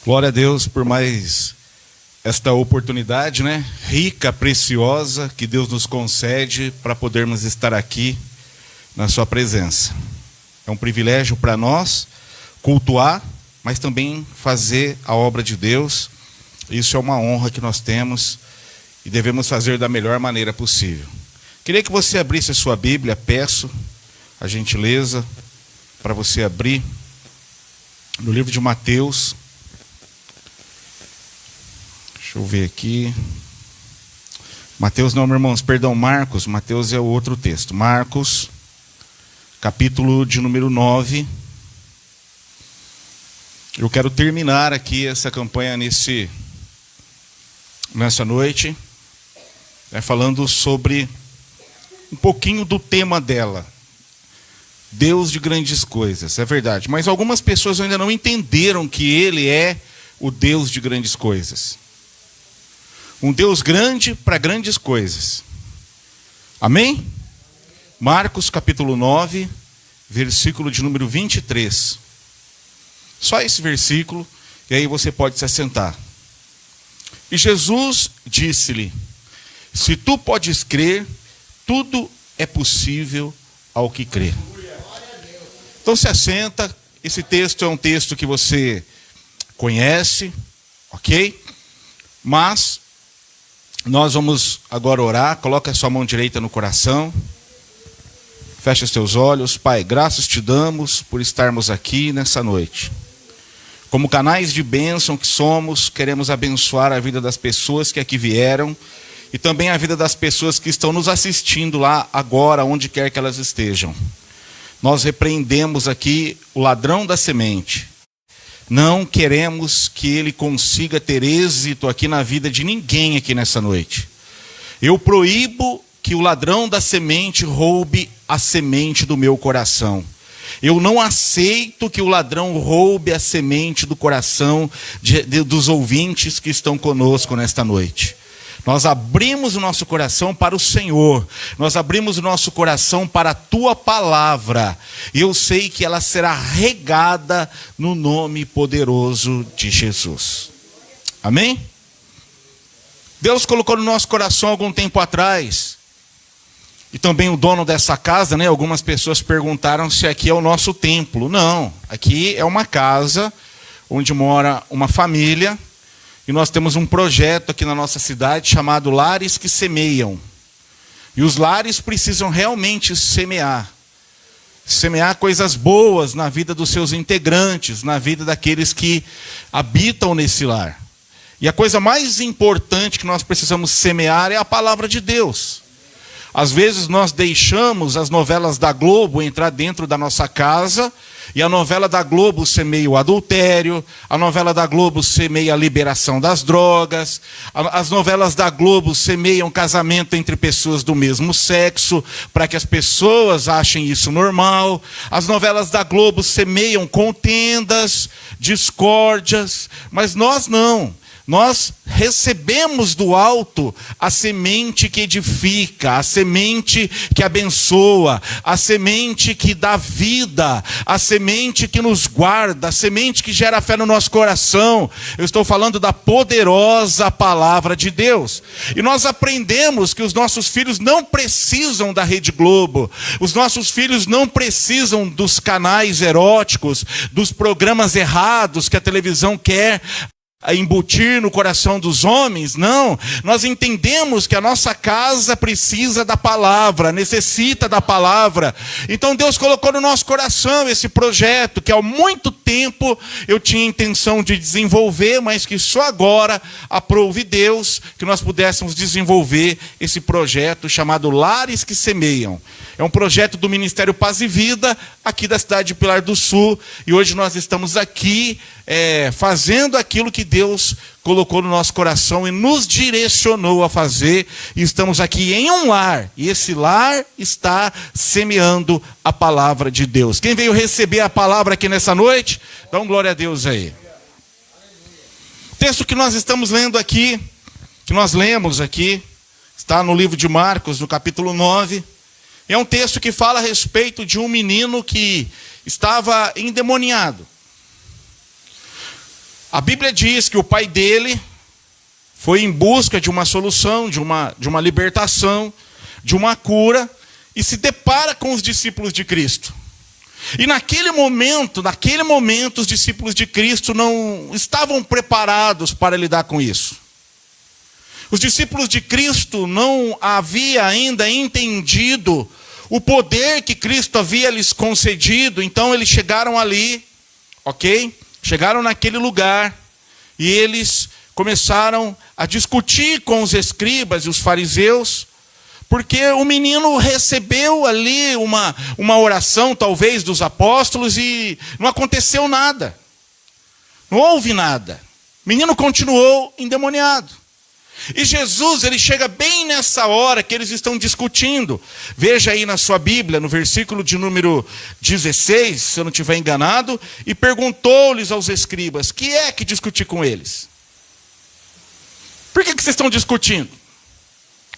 Glória a Deus por mais esta oportunidade, rica, preciosa, que Deus nos concede para podermos estar aqui na sua presença. É um privilégio para nós cultuar, mas também fazer a obra de Deus. Isso é uma honra que nós temos e devemos fazer da melhor maneira possível. Queria que você abrisse a sua Bíblia, peço a gentileza para você abrir no livro de Mateus. Deixa eu ver aqui. Mateus não, meus irmãos, perdão, Marcos. Mateus é o outro texto. Marcos, capítulo de número 9. Eu quero terminar aqui essa campanha nessa noite, falando sobre um pouquinho do tema dela. Deus de grandes coisas, é verdade. Mas algumas pessoas ainda não entenderam que Ele é o Deus de grandes coisas. Um Deus grande para grandes coisas. Amém? Marcos capítulo 9, versículo de número 23. Só esse versículo, e aí você pode se assentar. E Jesus disse-lhe: se tu podes crer, tudo é possível ao que crê. Então se assenta. Esse texto é um texto que você conhece, ok? Mas nós vamos agora orar. Coloca a sua mão direita no coração. Fecha os teus olhos. Pai, graças te damos por estarmos aqui nessa noite. Como canais de bênção que somos, queremos abençoar a vida das pessoas que aqui vieram e também a vida das pessoas que estão nos assistindo lá agora, onde quer que elas estejam. Nós repreendemos aqui o ladrão da semente. Não queremos que ele consiga ter êxito aqui na vida de ninguém aqui nessa noite. Eu proíbo que o ladrão da semente roube a semente do meu coração. Eu não aceito que o ladrão roube a semente do coração dos ouvintes que estão conosco nesta noite. Nós abrimos o nosso coração para o Senhor. Nós abrimos o nosso coração para a Tua palavra. E eu sei que ela será regada no nome poderoso de Jesus. Amém? Deus colocou no nosso coração algum tempo atrás. E também o dono dessa casa, algumas pessoas perguntaram se aqui é o nosso templo. Não, aqui é uma casa onde mora uma família. E nós temos um projeto aqui na nossa cidade chamado Lares que Semeiam. E os lares precisam realmente semear. Semear coisas boas na vida dos seus integrantes, na vida daqueles que habitam nesse lar. E a coisa mais importante que nós precisamos semear é a palavra de Deus. Às vezes nós deixamos as novelas da Globo entrar dentro da nossa casa, e a novela da Globo semeia o adultério, a novela da Globo semeia a liberação das drogas, as novelas da Globo semeiam casamento entre pessoas do mesmo sexo, para que as pessoas achem isso normal. As novelas da Globo semeiam contendas, discórdias, mas nós não. Nós recebemos do alto a semente que edifica, a semente que abençoa, a semente que dá vida, a semente que nos guarda, a semente que gera fé no nosso coração. Eu estou falando da poderosa palavra de Deus. E nós aprendemos que os nossos filhos não precisam da Rede Globo, os nossos filhos não precisam dos canais eróticos, dos programas errados que a televisão quer a embutir no coração dos homens. Não, nós entendemos que a nossa casa precisa da palavra, necessita da palavra. Então Deus colocou no nosso coração esse projeto que há muito tempo eu tinha intenção de desenvolver, mas que só agora aprove Deus que nós pudéssemos desenvolver esse projeto chamado Lares que Semeiam. É um projeto do Ministério Paz e Vida, aqui da cidade de Pilar do Sul, e hoje nós estamos aqui fazendo aquilo que Deus colocou no nosso coração e nos direcionou a fazer, e estamos aqui em um lar, e esse lar está semeando a palavra de Deus. Quem veio receber a palavra aqui nessa noite? Dá um glória a Deus aí. O texto que nós estamos lendo aqui, que nós lemos aqui, está no livro de Marcos, no capítulo 9, é um texto que fala a respeito de um menino que estava endemoniado. A Bíblia diz que o pai dele foi em busca de uma solução, de uma libertação, de uma cura, e se depara com os discípulos de Cristo. E naquele momento, os discípulos de Cristo não estavam preparados para lidar com isso. Os discípulos de Cristo não haviam ainda entendido o poder que Cristo havia lhes concedido. Então eles chegaram ali, ok? Chegaram naquele lugar e eles começaram a discutir com os escribas e os fariseus, porque o menino recebeu ali uma oração, talvez, dos apóstolos e não aconteceu nada. Não houve nada. O menino continuou endemoniado. E Jesus, ele chega bem nessa hora que eles estão discutindo. Veja aí na sua Bíblia, no versículo de número 16, se eu não estiver enganado, e perguntou-lhes aos escribas, que é que discutir com eles? Por que vocês estão discutindo?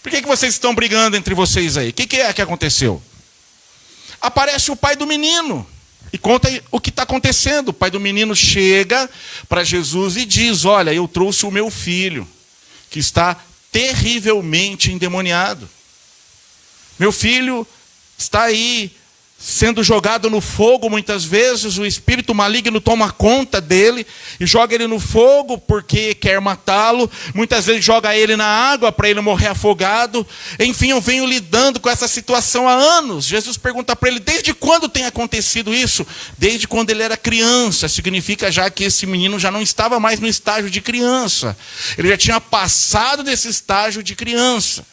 Por que vocês estão brigando entre vocês aí? O que é que aconteceu? Aparece o pai do menino e conta o que está acontecendo. O pai do menino chega para Jesus e diz, olha, eu trouxe o meu filho, que está terrivelmente endemoniado. Meu filho está aí sendo jogado no fogo muitas vezes, o espírito maligno toma conta dele e joga ele no fogo porque quer matá-lo. Muitas vezes joga ele na água para ele morrer afogado. Enfim, eu venho lidando com essa situação há anos. Jesus pergunta para ele, desde quando tem acontecido isso? Desde quando ele era criança. Significa já que esse menino já não estava mais no estágio de criança. Ele já tinha passado desse estágio de criança.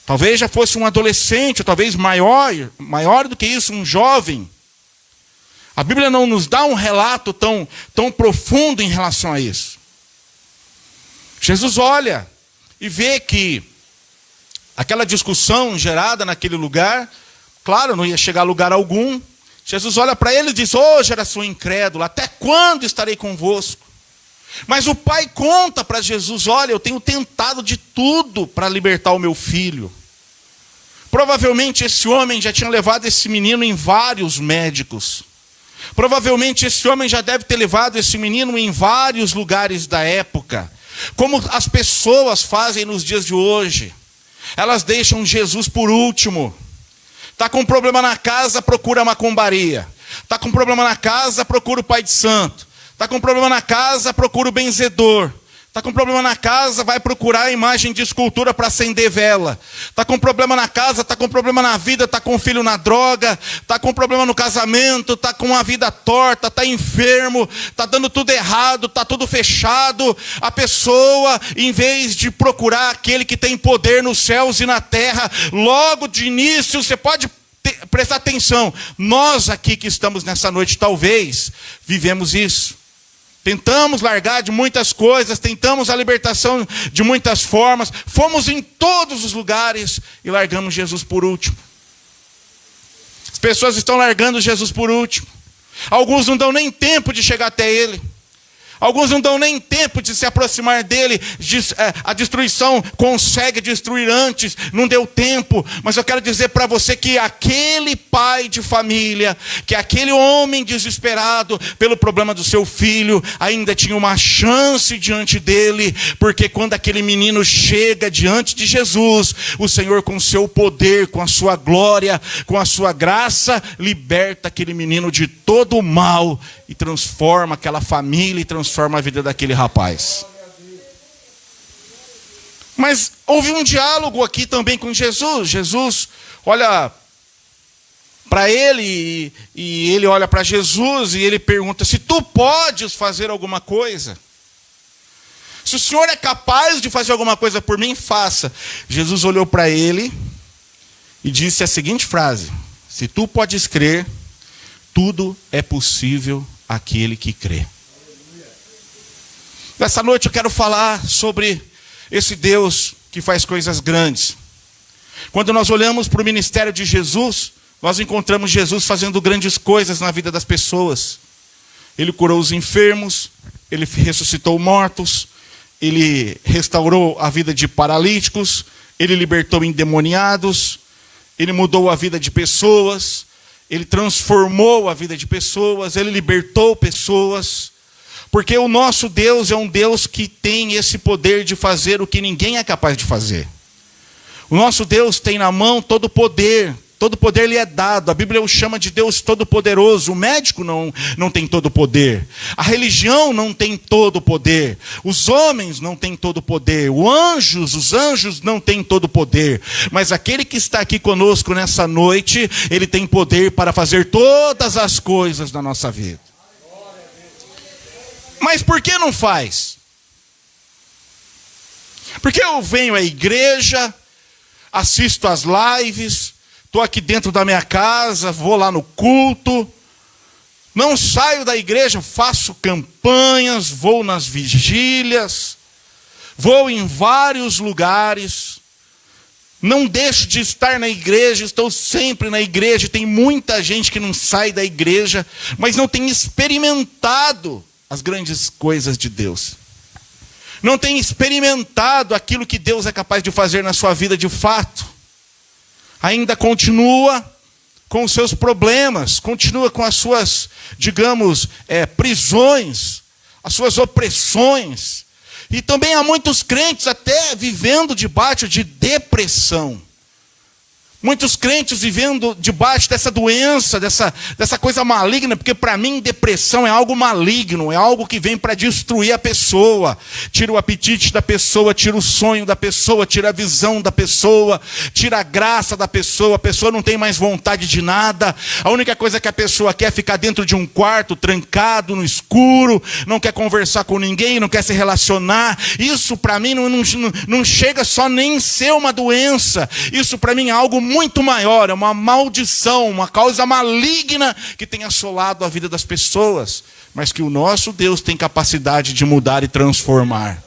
Talvez já fosse um adolescente, ou talvez maior do que isso, um jovem. A Bíblia não nos dá um relato tão profundo em relação a isso. Jesus olha e vê que aquela discussão gerada naquele lugar, claro, não ia chegar a lugar algum. Jesus olha para ele e diz, ô geração incrédula, até quando estarei convosco? Mas o pai conta para Jesus, olha, eu tenho tentado de tudo para libertar o meu filho. Provavelmente esse homem já tinha levado esse menino em vários médicos. Provavelmente esse homem já deve ter levado esse menino em vários lugares da época. Como as pessoas fazem nos dias de hoje. Elas deixam Jesus por último. Está com problema na casa, procura a macumbaria. Está com problema na casa, procura o pai de santo. Está com problema na casa, procura o benzedor. Está com problema na casa, vai procurar a imagem de escultura para acender vela. Está com problema na casa, está com problema na vida, está com filho na droga, está com problema no casamento, está com a vida torta, está enfermo, está dando tudo errado, está tudo fechado. A pessoa, em vez de procurar aquele que tem poder nos céus e na terra, logo de início, você pode prestar atenção. Nós aqui que estamos nessa noite, talvez, vivemos isso. Tentamos largar de muitas coisas, tentamos a libertação de muitas formas, fomos em todos os lugares e largamos Jesus por último. As pessoas estão largando Jesus por último. Alguns não dão nem tempo de chegar até Ele. Alguns não dão nem tempo de se aproximar dele. A destruição consegue destruir antes. Não deu tempo. Mas eu quero dizer para você que aquele pai de família, que aquele homem desesperado pelo problema do seu filho, ainda tinha uma chance diante dele. Porque quando aquele menino chega diante de Jesus, o Senhor com o seu poder, com a sua glória, com a sua graça, liberta aquele menino de todo o mal e transforma aquela família e transforma a vida daquele rapaz. Mas houve um diálogo aqui também com Jesus. Jesus olha para ele e ele olha para Jesus e ele pergunta, se tu podes fazer alguma coisa? Se o Senhor é capaz de fazer alguma coisa por mim, faça. Jesus olhou para ele e disse a seguinte frase, se tu podes crer, tudo é possível àquele que crê. Nessa noite eu quero falar sobre esse Deus que faz coisas grandes. Quando nós olhamos para o ministério de Jesus, nós encontramos Jesus fazendo grandes coisas na vida das pessoas. Ele curou os enfermos, ele ressuscitou mortos, ele restaurou a vida de paralíticos, ele libertou endemoniados, ele mudou a vida de pessoas, ele transformou a vida de pessoas, ele libertou pessoas. Porque o nosso Deus é um Deus que tem esse poder de fazer o que ninguém é capaz de fazer. O nosso Deus tem na mão todo o poder. Todo poder lhe é dado. A Bíblia o chama de Deus Todo-Poderoso. O médico não tem todo o poder. A religião não tem todo o poder. Os homens não têm todo o poder. Os anjos não têm todo o poder. Mas aquele que está aqui conosco nessa noite, ele tem poder para fazer todas as coisas na nossa vida. Mas por que não faz? Porque eu venho à igreja, assisto às lives, estou aqui dentro da minha casa, vou lá no culto, não saio da igreja, faço campanhas, vou nas vigílias, vou em vários lugares, não deixo de estar na igreja, estou sempre na igreja. Tem muita gente que não sai da igreja, mas não tem experimentado as grandes coisas de Deus. Não tem experimentado aquilo que Deus é capaz de fazer na sua vida de fato. Ainda continua com os seus problemas, continua com as suas, digamos, prisões, as suas opressões. E também há muitos crentes até vivendo debaixo de depressão. Muitos crentes vivendo debaixo dessa doença, dessa coisa maligna, porque para mim depressão é algo maligno, é algo que vem para destruir a pessoa. Tira o apetite da pessoa, tira o sonho da pessoa, tira a visão da pessoa, tira a graça da pessoa. A pessoa não tem mais vontade de nada. A única coisa que a pessoa quer é ficar dentro de um quarto, trancado, no escuro, não quer conversar com ninguém, não quer se relacionar. Isso para mim não chega só nem ser uma doença. Isso para mim é algo muito maior, é uma maldição, uma causa maligna que tem assolado a vida das pessoas, mas que o nosso Deus tem capacidade de mudar e transformar,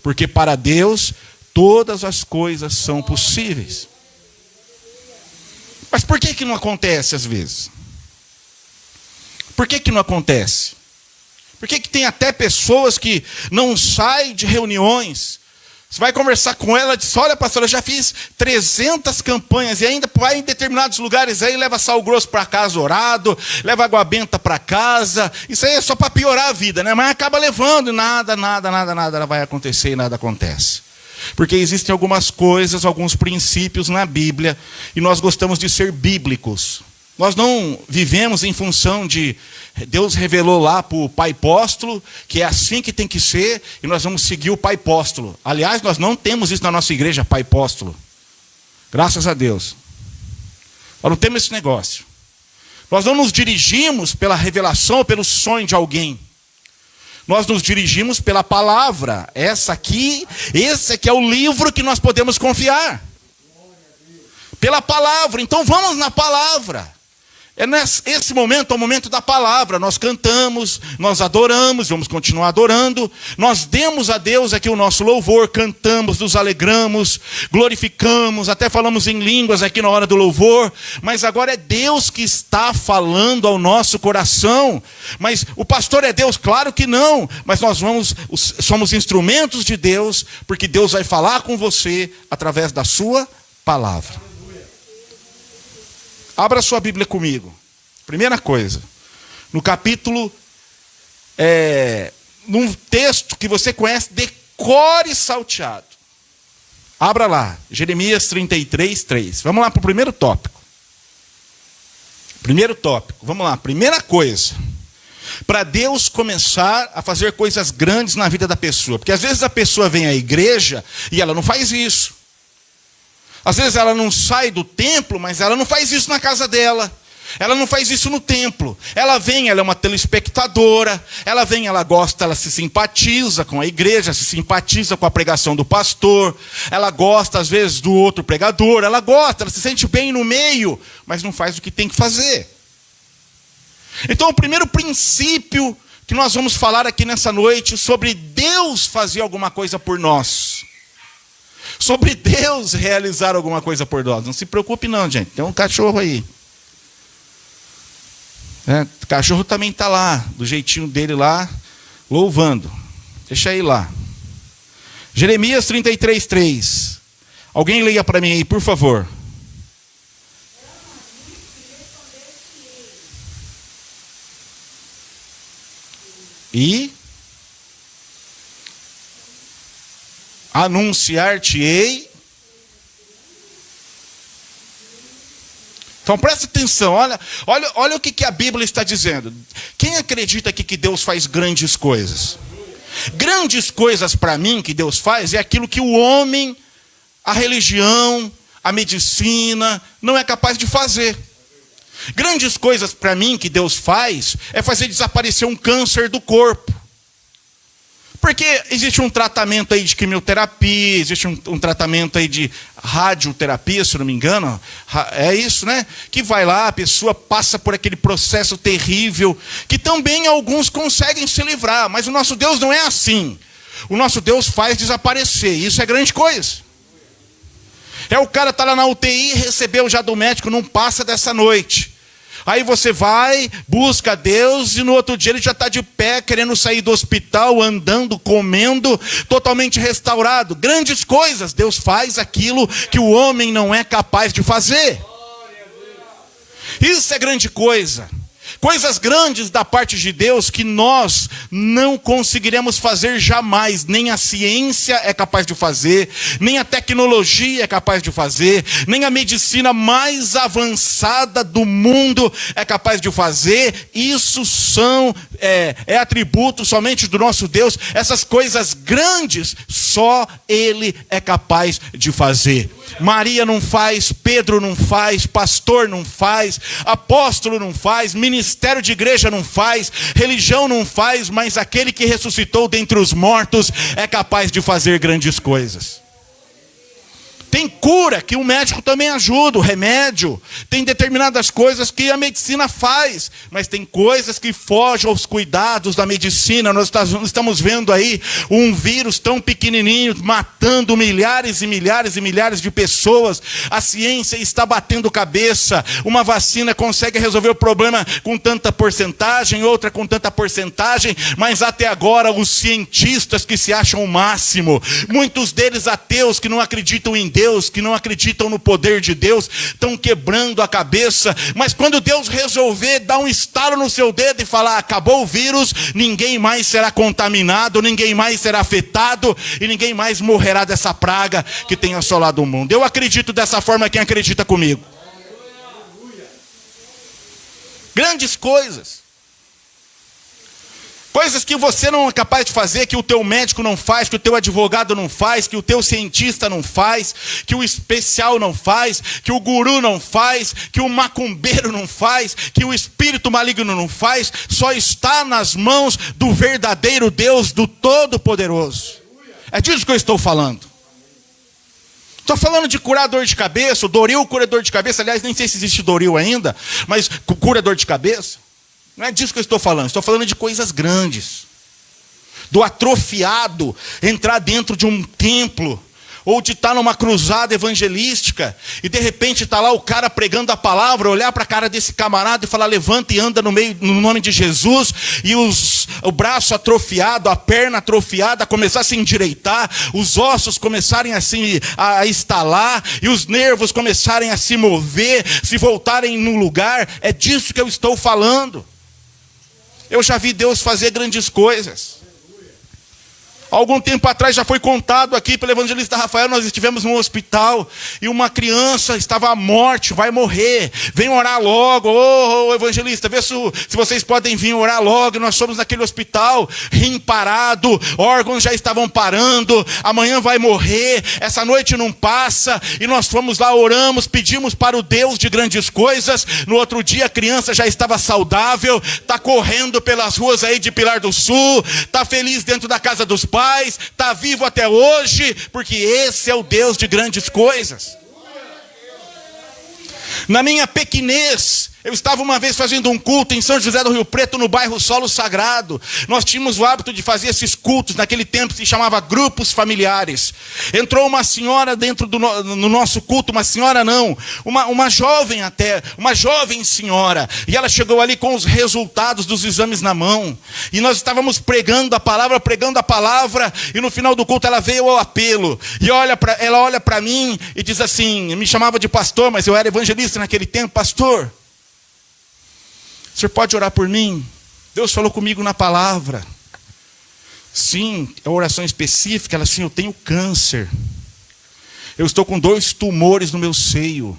porque para Deus todas as coisas são possíveis. Mas por que não acontece às vezes? Por que não acontece? Por que tem até pessoas que não saem de reuniões? Você vai conversar com ela, diz: olha, pastor, eu já fiz 300 campanhas e ainda vai em determinados lugares aí, leva sal grosso para casa orado, leva água benta para casa. Isso aí é só para piorar a vida, né? Mas acaba levando e nada vai acontecer e nada acontece. Porque existem algumas coisas, alguns princípios na Bíblia e nós gostamos de ser bíblicos. Nós não vivemos em função de Deus revelou lá para o pai apóstolo que é assim que tem que ser e nós vamos seguir o pai apóstolo. Aliás, nós não temos isso na nossa igreja, pai apóstolo. Graças a Deus. Nós não temos esse negócio. Nós não nos dirigimos pela revelação ou pelo sonho de alguém. Nós nos dirigimos pela palavra. Esse aqui é o livro que nós podemos confiar. Pela palavra. Então vamos na palavra. Esse momento é o momento da palavra. Nós cantamos, nós adoramos, vamos continuar adorando. Nós demos a Deus aqui o nosso louvor, cantamos, nos alegramos, glorificamos, até falamos em línguas aqui na hora do louvor. Mas agora é Deus que está falando ao nosso coração. Mas o pastor é Deus? Claro que não. Mas nós somos instrumentos de Deus, porque Deus vai falar com você através da sua palavra. Abra sua Bíblia comigo. Primeira coisa, no capítulo, num texto que você conhece, decore salteado. Abra lá, Jeremias 33, 3. Vamos lá para o primeiro tópico. Vamos lá, primeira coisa. Para Deus começar a fazer coisas grandes na vida da pessoa. Porque às vezes a pessoa vem à igreja e ela não faz isso. Às vezes ela não sai do templo, mas ela não faz isso na casa dela. Ela não faz isso no templo. Ela vem, ela é uma telespectadora. Ela vem, ela gosta, ela se simpatiza com a igreja, se simpatiza com a pregação do pastor. Ela gosta, às vezes, do outro pregador. Ela gosta, ela se sente bem no meio, mas não faz o que tem que fazer. Então, o primeiro princípio que nós vamos falar aqui nessa noite sobre Deus fazer alguma coisa por nós. Sobre Deus realizar alguma coisa por nós. Não se preocupe não, gente. Tem um cachorro aí. O cachorro também está lá, do jeitinho dele lá, louvando. Deixa aí lá. Jeremias 33, 3. Alguém leia para mim aí, por favor. anunciar-te-ei. Então presta atenção, olha o que a Bíblia está dizendo. Quem acredita aqui que Deus faz grandes coisas? Grandes coisas para mim que Deus faz é aquilo que o homem, a religião, a medicina não é capaz de fazer. Grandes coisas para mim que Deus faz é fazer desaparecer um câncer do corpo. Porque existe um tratamento aí de quimioterapia, existe um tratamento aí de radioterapia, se não me engano. É isso, né? Que vai lá, a pessoa passa por aquele processo terrível, que também alguns conseguem se livrar. Mas o nosso Deus não é assim. O nosso Deus faz desaparecer. Isso é grande coisa. É o cara tá lá na UTI, recebeu já do médico, não passa dessa noite. Aí você vai, busca Deus e no outro dia ele já está de pé, querendo sair do hospital, andando, comendo, totalmente restaurado. Grandes coisas, Deus faz aquilo que o homem não é capaz de fazer. Isso é grande coisa. Coisas grandes da parte de Deus que nós não conseguiremos fazer jamais. Nem a ciência é capaz de fazer, nem a tecnologia é capaz de fazer, nem a medicina mais avançada do mundo é capaz de fazer. Isso é atributo somente do nosso Deus. Essas coisas grandes só Ele é capaz de fazer. Maria não faz, Pedro não faz, pastor não faz, apóstolo não faz, ministério de igreja não faz, religião não faz, mas aquele que ressuscitou dentre os mortos é capaz de fazer grandes coisas. Tem cura que o médico também ajuda, o remédio. Tem determinadas coisas que a medicina faz, mas tem coisas que fogem aos cuidados da medicina. Nós estamos vendo aí um vírus tão pequenininho, matando milhares e milhares e milhares de pessoas. A ciência está batendo cabeça. Uma vacina consegue resolver o problema com tanta porcentagem, outra com tanta porcentagem, mas até agora os cientistas que se acham o máximo, muitos deles ateus que não acreditam em Deus, que não acreditam no poder de Deus, estão quebrando a cabeça. Mas quando Deus resolver dar um estalo no seu dedo e falar, acabou o vírus, ninguém mais será contaminado, ninguém mais será afetado e ninguém mais morrerá dessa praga que tem assolado o mundo. Eu acredito dessa forma, quem acredita comigo? Grandes coisas. Coisas que você não é capaz de fazer, que o teu médico não faz, que o teu advogado não faz, que o teu cientista não faz, que o especial não faz, que o guru não faz, que o macumbeiro não faz, que o espírito maligno não faz, só está nas mãos do verdadeiro Deus, do Todo-Poderoso. É disso que eu estou falando. Estou falando de curar dor de cabeça, o Doril cura dor de cabeça, aliás, nem sei se existe Doril ainda, mas cura dor de cabeça. Não é disso que eu estou falando de coisas grandes. Do atrofiado entrar dentro de um templo, ou de estar numa cruzada evangelística, e de repente está lá o cara pregando a palavra, olhar para a cara desse camarada e falar, levanta e anda no nome de Jesus, e o braço atrofiado, a perna atrofiada começar a se endireitar, os ossos começarem a estalar, e os nervos começarem a se mover, se voltarem no lugar. É disso que eu estou falando. Eu já vi Deus fazer grandes coisas. Algum tempo atrás já foi contado aqui pelo evangelista Rafael, nós estivemos num hospital e uma criança estava à morte, vai morrer, vem orar logo. Ô evangelista, vê se vocês podem vir orar logo. Nós fomos naquele hospital, rim parado, órgãos já estavam parando, amanhã vai morrer, essa noite não passa. E nós fomos lá, oramos, pedimos para o Deus de grandes coisas. No outro dia a criança já estava saudável, está correndo pelas ruas aí de Pilar do Sul, está feliz dentro da casa dos pais, está vivo até hoje, porque esse é o Deus de grandes coisas. Na minha pequenez, eu estava uma vez fazendo um culto em São José do Rio Preto, no bairro Solo Sagrado. Nós tínhamos o hábito de fazer esses cultos, naquele tempo se chamava grupos familiares. Entrou uma senhora dentro no nosso culto, uma senhora não, uma jovem até, uma jovem senhora. E ela chegou ali com os resultados dos exames na mão. E nós estávamos pregando a palavra, e no final do culto ela veio ao apelo. E ela olha para mim e diz assim, me chamava de pastor, mas eu era evangelista naquele tempo, pastor, o senhor pode orar por mim? Deus falou comigo na palavra. Sim, é uma oração específica. Ela assim, eu tenho câncer. Eu estou com 2 tumores no meu seio.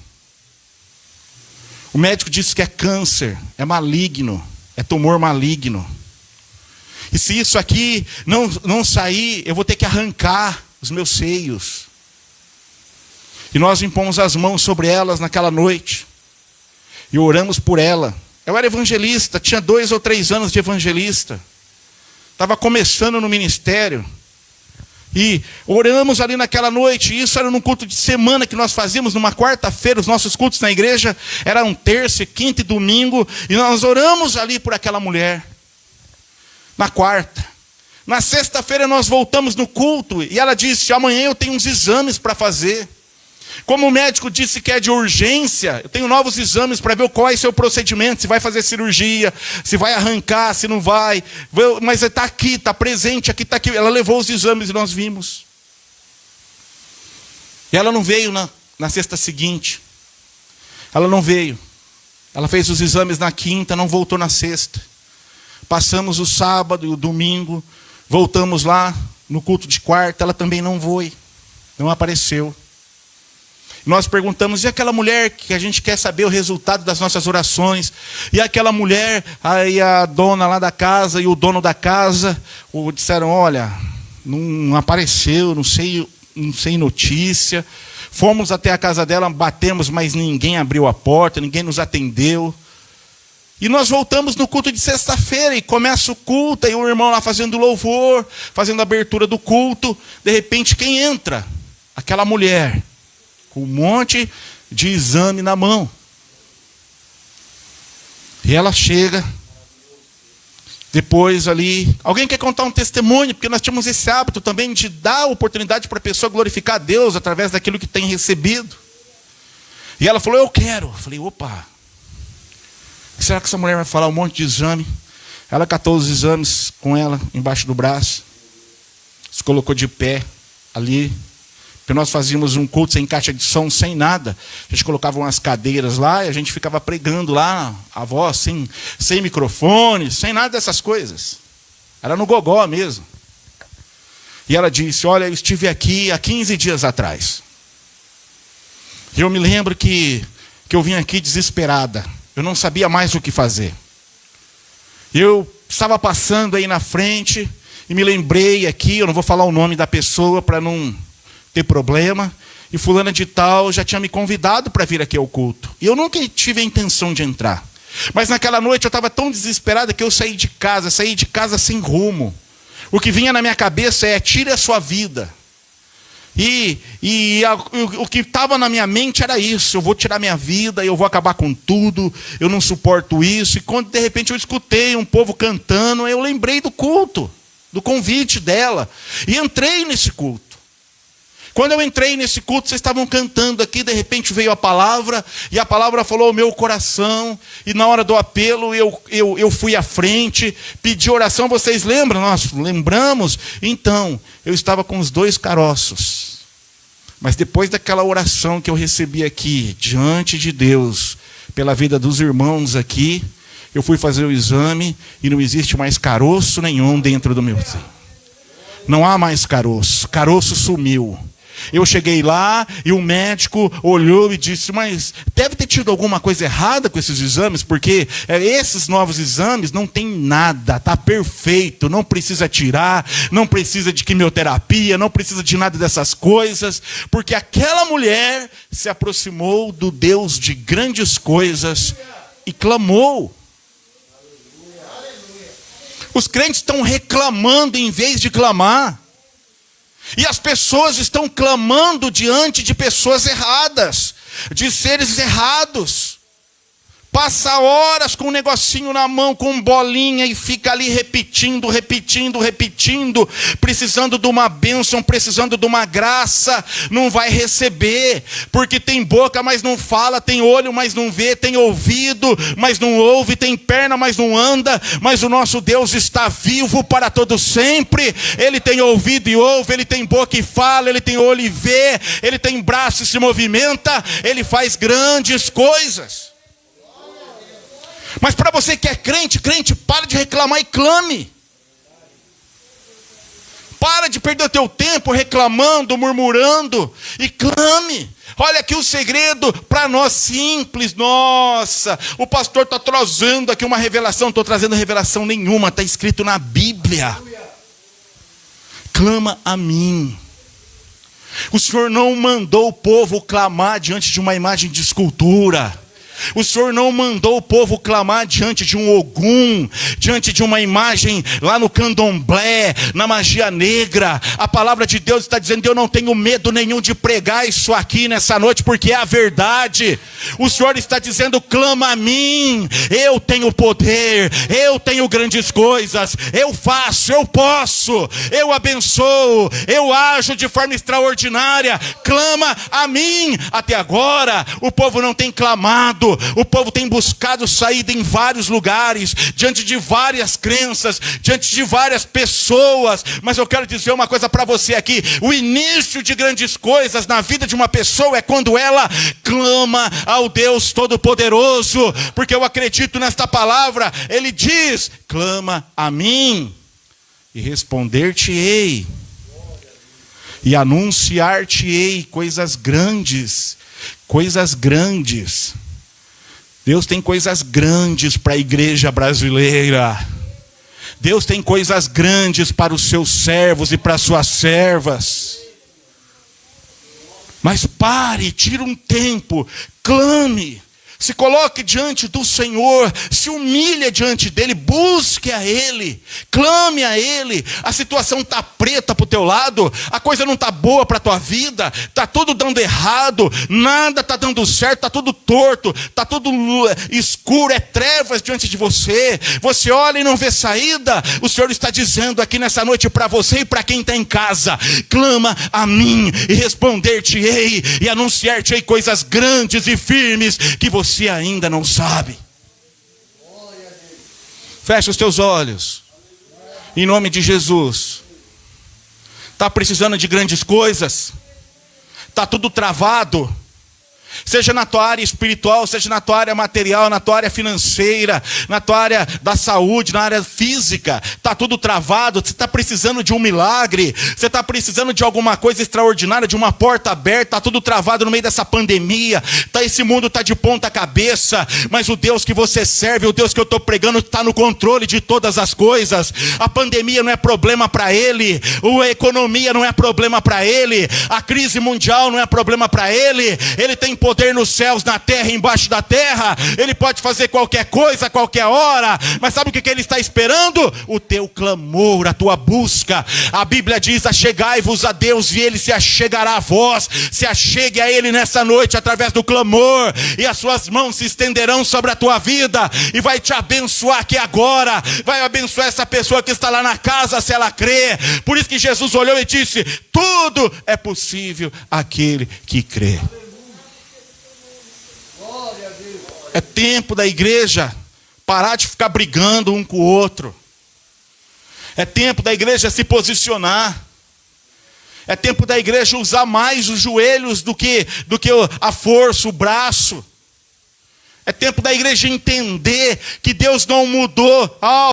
O médico disse que é câncer, é maligno, é tumor maligno. E se isso aqui não sair, eu vou ter que arrancar os meus seios. E nós impomos as mãos sobre elas naquela noite. E oramos por ela. Eu era evangelista, tinha 2 ou 3 anos de evangelista. Estava começando no ministério. E oramos ali naquela noite. Isso era num culto de semana que nós fazíamos numa quarta-feira. Os nossos cultos na igreja eram terça, quinta e domingo. E nós oramos ali por aquela mulher. Na quarta. Na sexta-feira nós voltamos no culto. E ela disse, amanhã eu tenho uns exames para fazer. Como o médico disse que é de urgência, eu tenho novos exames para ver qual é o seu procedimento, se vai fazer cirurgia, se vai arrancar, se não vai. Mas está aqui, está presente, aqui está aqui. Ela levou os exames e nós vimos. E ela não veio na sexta seguinte. Ela não veio. Ela fez os exames na quinta, não voltou na sexta. Passamos o sábado e o domingo, voltamos lá no culto de quarta, ela também não foi, não apareceu. Nós perguntamos, e aquela mulher que a gente quer saber o resultado das nossas orações? E aquela mulher, aí a dona lá da casa e o dono da casa disseram, olha, não apareceu, não sei notícia. Fomos até a casa dela, batemos, mas ninguém abriu a porta, ninguém nos atendeu. E nós voltamos no culto de sexta-feira, e começa o culto, e o irmão lá fazendo louvor, fazendo a abertura do culto. De repente, quem entra? Aquela mulher, com um monte de exame na mão. E ela chega, depois ali, alguém quer contar um testemunho, porque nós tínhamos esse hábito também de dar oportunidade para a pessoa glorificar a Deus através daquilo que tem recebido. E ela falou, eu quero. Eu falei, opa, será que essa mulher vai falar um monte de exame? Ela catou os exames com ela embaixo do braço, se colocou de pé ali. Porque nós fazíamos um culto sem caixa de som, sem nada. A gente colocava umas cadeiras lá e a gente ficava pregando lá, a voz, sem microfone, sem nada dessas coisas. Era no gogó mesmo. E ela disse, olha, eu estive aqui há 15 dias atrás. E eu me lembro que eu vim aqui desesperada. Eu não sabia mais o que fazer. Eu estava passando aí na frente e me lembrei aqui, eu não vou falar o nome da pessoa para não ter problema, e fulana de tal já tinha me convidado para vir aqui ao culto. E eu nunca tive a intenção de entrar. Mas naquela noite eu estava tão desesperada que eu saí de casa sem rumo. O que vinha na minha cabeça é, tire a sua vida. O que estava na minha mente era isso, eu vou tirar minha vida, eu vou acabar com tudo, eu não suporto isso. E quando de repente eu escutei um povo cantando, eu lembrei do culto, do convite dela, e entrei nesse culto. Quando eu entrei nesse culto, vocês estavam cantando aqui, de repente veio a palavra, e a palavra falou ao meu coração, e na hora do apelo eu fui à frente, pedi oração, vocês lembram? Nós lembramos. Então, eu estava com os 2 caroços. Mas depois daquela oração que eu recebi aqui, diante de Deus, pela vida dos irmãos aqui, eu fui fazer o exame, e não existe mais caroço nenhum dentro do meu seio. Não há mais caroço, caroço sumiu. Eu cheguei lá e o médico olhou e disse, mas deve ter tido alguma coisa errada com esses exames, porque esses novos exames não tem nada, está perfeito, não precisa tirar, não precisa de quimioterapia, não precisa de nada dessas coisas, porque aquela mulher se aproximou do Deus de grandes coisas e clamou. Os crentes estão reclamando em vez de clamar. E as pessoas estão clamando diante de pessoas erradas, de seres errados. Passa horas com um negocinho na mão, com bolinha, e fica ali repetindo, precisando de uma bênção, precisando de uma graça, não vai receber, porque tem boca, mas não fala, tem olho, mas não vê, tem ouvido, mas não ouve, tem perna, mas não anda, mas o nosso Deus está vivo para todo sempre. Ele tem ouvido e ouve, ele tem boca e fala, ele tem olho e vê, ele tem braço e se movimenta, ele faz grandes coisas. Mas para você que é crente, para de reclamar e clame. Para de perder o teu tempo reclamando, murmurando, e clame. Olha aqui o segredo para nós simples. Nossa, o pastor está trazendo aqui uma revelação. Não estou trazendo revelação nenhuma, está escrito na Bíblia. Clama a mim. O Senhor não mandou o povo clamar diante de uma imagem de escultura. O Senhor não mandou o povo clamar diante de um Ogum, diante de uma imagem lá no candomblé, na magia negra. A palavra de Deus está dizendo: eu não tenho medo nenhum de pregar isso aqui nessa noite, porque é a verdade. O Senhor está dizendo: clama a mim, eu tenho poder, eu tenho grandes coisas, eu faço, eu posso, eu abençoo, eu ajo de forma extraordinária. Clama a mim. Até agora o povo não tem clamado. O povo tem buscado saída em vários lugares, diante de várias crenças, diante de várias pessoas. Mas eu quero dizer uma coisa para você aqui: o início de grandes coisas na vida de uma pessoa é quando ela clama ao Deus Todo-Poderoso. Porque eu acredito nesta palavra. Ele diz: clama a mim e responder-te-ei, e anunciar-te-ei coisas grandes. Coisas grandes. Deus tem coisas grandes para a igreja brasileira. Deus tem coisas grandes para os seus servos e para as suas servas. Mas pare, tire um tempo, clame. Se coloque diante do Senhor, se humilhe diante dEle, busque a Ele, clame a Ele. A situação está preta para o teu lado, a coisa não está boa para a tua vida, está tudo dando errado, nada está dando certo, está tudo torto, está tudo escuro, é trevas diante de você. Você olha e não vê saída. O Senhor está dizendo aqui nessa noite para você e para quem está em casa: clama a mim e responder-te-ei e anunciar-te-ei coisas grandes e firmes que você ainda não sabe. Fecha os teus olhos, em nome de Jesus. Está precisando de grandes coisas? Está tudo travado? Seja na tua área espiritual, seja na tua área material, na tua área financeira, na tua área da saúde, na área física. Está tudo travado. Você está precisando de um milagre, você está precisando de alguma coisa extraordinária, de uma porta aberta. Está tudo travado no meio dessa pandemia. Esse mundo está de ponta cabeça. Mas o Deus que você serve, o Deus que eu estou pregando, está no controle de todas as coisas. A pandemia não é problema para Ele, a economia não é problema para Ele, a crise mundial não é problema para Ele. Ele tem poder nos céus, na terra, embaixo da terra. Ele pode fazer qualquer coisa, a qualquer hora. Mas sabe o que Ele está esperando? O teu clamor, a tua busca. A Bíblia diz: achegai-vos a Deus e Ele se achegará a vós. Se achegue a Ele nessa noite através do clamor, e as suas mãos se estenderão sobre a tua vida e vai te abençoar aqui agora. Vai abençoar essa pessoa que está lá na casa, se ela crê. Por isso que Jesus olhou e disse: tudo é possível àquele que crê. É tempo da igreja parar de ficar brigando um com o outro. É tempo da igreja se posicionar. É tempo da igreja usar mais os joelhos do que a força, o braço. É tempo da igreja entender que Deus não mudou. A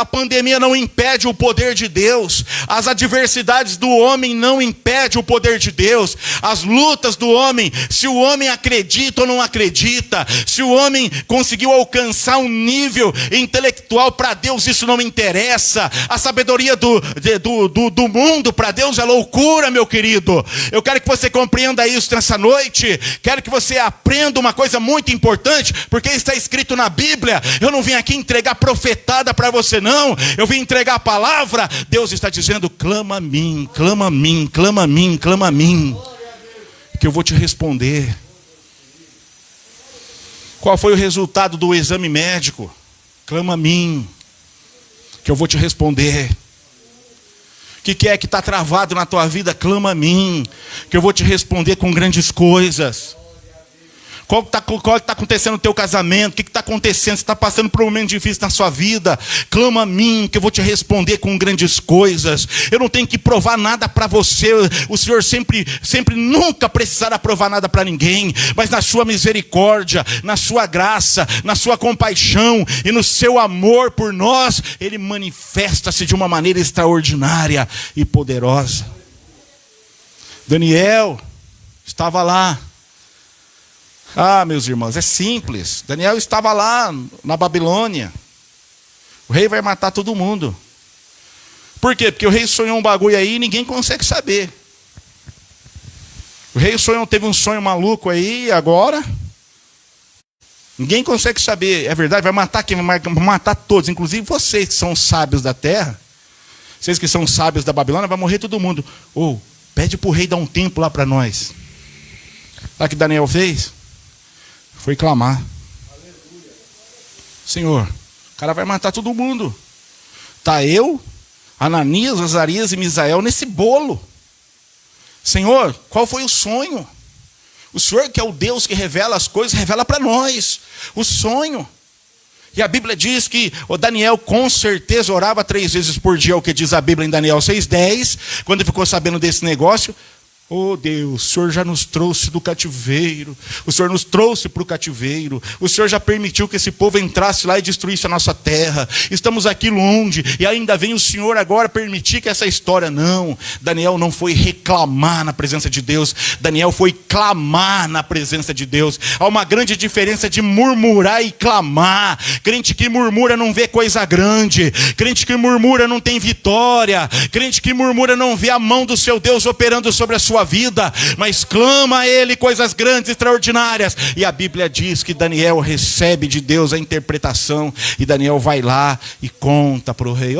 pandemia não impede o poder de Deus. As adversidades do homem não impedem o poder de Deus. As lutas do homem, se o homem acredita ou não acredita, se o homem conseguiu alcançar um nível intelectual, para Deus isso não interessa. A sabedoria do mundo para Deus é loucura, meu querido. Eu quero que você compreenda isso nessa noite. Quero que você aprenda uma coisa muito importante, porque está escrito na Bíblia. Eu não vim aqui entregar profetada para você, não. Eu vim entregar a palavra. Deus está dizendo: clama a mim, clama a mim, clama a mim, clama a mim, que eu vou te responder. Qual foi o resultado do exame médico? Clama a mim, que eu vou te responder. O que é que está travado na tua vida? Clama a mim, que eu vou te responder com grandes coisas. Qual que está acontecendo no teu casamento? O que está acontecendo? Você está passando por um momento difícil na sua vida? Clama a mim, que eu vou te responder com grandes coisas. Eu não tenho que provar nada para você. O Senhor sempre nunca precisará provar nada para ninguém. Mas na sua misericórdia, na sua graça, na sua compaixão e no seu amor por nós, Ele manifesta-se de uma maneira extraordinária e poderosa. Daniel estava lá. Meus irmãos, é simples. Daniel estava lá na Babilônia. O rei vai matar todo mundo. Por quê? Porque o rei sonhou um bagulho aí e ninguém consegue saber. O rei teve um sonho maluco aí agora. Ninguém consegue saber. É verdade, vai matar quem? Vai matar todos, inclusive vocês que são sábios da terra. Vocês que são sábios da Babilônia, vai morrer todo mundo. Pede para o rei dar um tempo lá para nós. Sabe o que Daniel fez? Foi clamar. Aleluia. Senhor, o cara vai matar todo mundo. Está eu, Ananias, Azarias e Misael nesse bolo. Senhor, qual foi o sonho? O Senhor, que é o Deus que revela as coisas, revela para nós o sonho. E a Bíblia diz que o Daniel com certeza orava 3 vezes por dia, o que diz a Bíblia em Daniel 6:10. Quando ele ficou sabendo desse negócio, Deus, o Senhor já nos trouxe do cativeiro. O Senhor nos trouxe para o cativeiro. O Senhor já permitiu que esse povo entrasse lá e destruísse a nossa terra. Estamos aqui longe e ainda vem o Senhor agora permitir que essa história... Não, Daniel não foi reclamar na presença de Deus. Daniel foi clamar na presença de Deus. Há uma grande diferença de murmurar e clamar. Crente que murmura não vê coisa grande. Crente que murmura não tem vitória. Crente que murmura não vê a mão do seu Deus operando sobre a sua vida, mas clama a Ele coisas grandes, extraordinárias. E a Bíblia diz que Daniel recebe de Deus a interpretação, e Daniel vai lá e conta para o rei: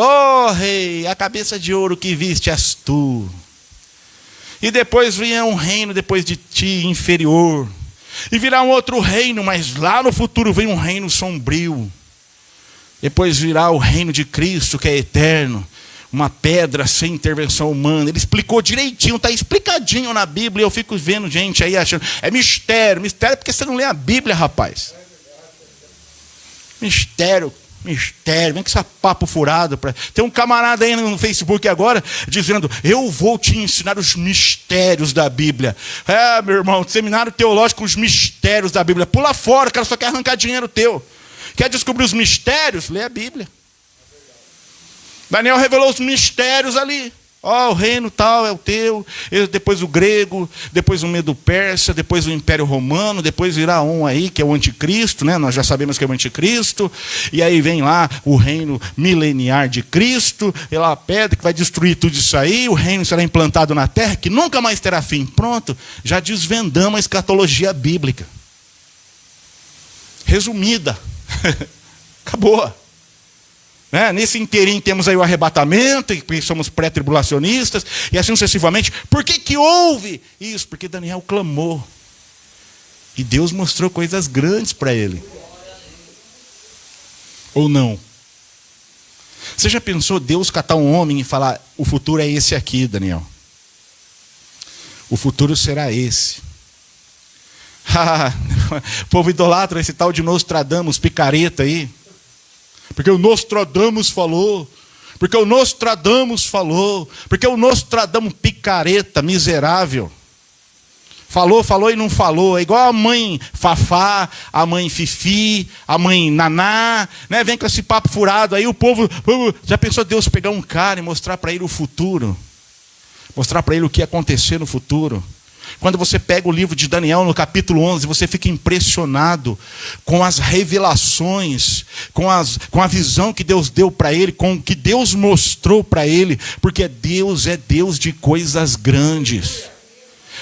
rei, a cabeça de ouro que viste és tu. E depois vinha um reino depois de ti inferior, e virá um outro reino, mas lá no futuro vem um reino sombrio. Depois virá o reino de Cristo, que é eterno, uma pedra sem intervenção humana. Ele explicou direitinho, está explicadinho na Bíblia. Eu fico vendo gente aí achando, é mistério. Mistério porque você não lê a Bíblia, rapaz. Mistério. Vem com esse papo furado. Tem um camarada aí no Facebook agora dizendo: eu vou te ensinar os mistérios da Bíblia. Meu irmão, seminário teológico com os mistérios da Bíblia. Pula fora, o cara só quer arrancar dinheiro teu. Quer descobrir os mistérios? Lê a Bíblia. Daniel revelou os mistérios ali. O reino tal é o teu, depois o grego, depois o Medo-Persa, depois o Império Romano, depois virá um aí que é o Anticristo, né? Nós já sabemos que é o Anticristo. E aí vem lá o reino mileniar de Cristo, e lá a pedra que vai destruir tudo isso aí, o reino será implantado na terra, que nunca mais terá fim. Pronto, já desvendamos a escatologia bíblica. Resumida. Acabou. Nesse inteirinho temos aí o arrebatamento, e somos pré-tribulacionistas, e assim sucessivamente. Por que houve isso? Porque Daniel clamou, e Deus mostrou coisas grandes para ele. Ou não? Você já pensou Deus catar um homem e falar: o futuro é esse aqui, Daniel? O futuro será esse. O povo idolatra esse tal de Nostradamus, picareta aí. Porque o Nostradamus falou. Porque o Nostradamus falou. Porque o Nostradamus picareta, miserável. Falou e não falou. É igual a mãe Fafá, a mãe Fifi, a mãe Naná, né? Vem com esse papo furado aí, o povo... Já pensou Deus pegar um cara e mostrar para ele o futuro? Mostrar para ele o que ia acontecer no futuro? Quando você pega o livro de Daniel no capítulo 11, você fica impressionado com as revelações, com a visão que Deus deu para ele, com o que Deus mostrou para ele, porque Deus é Deus de coisas grandes.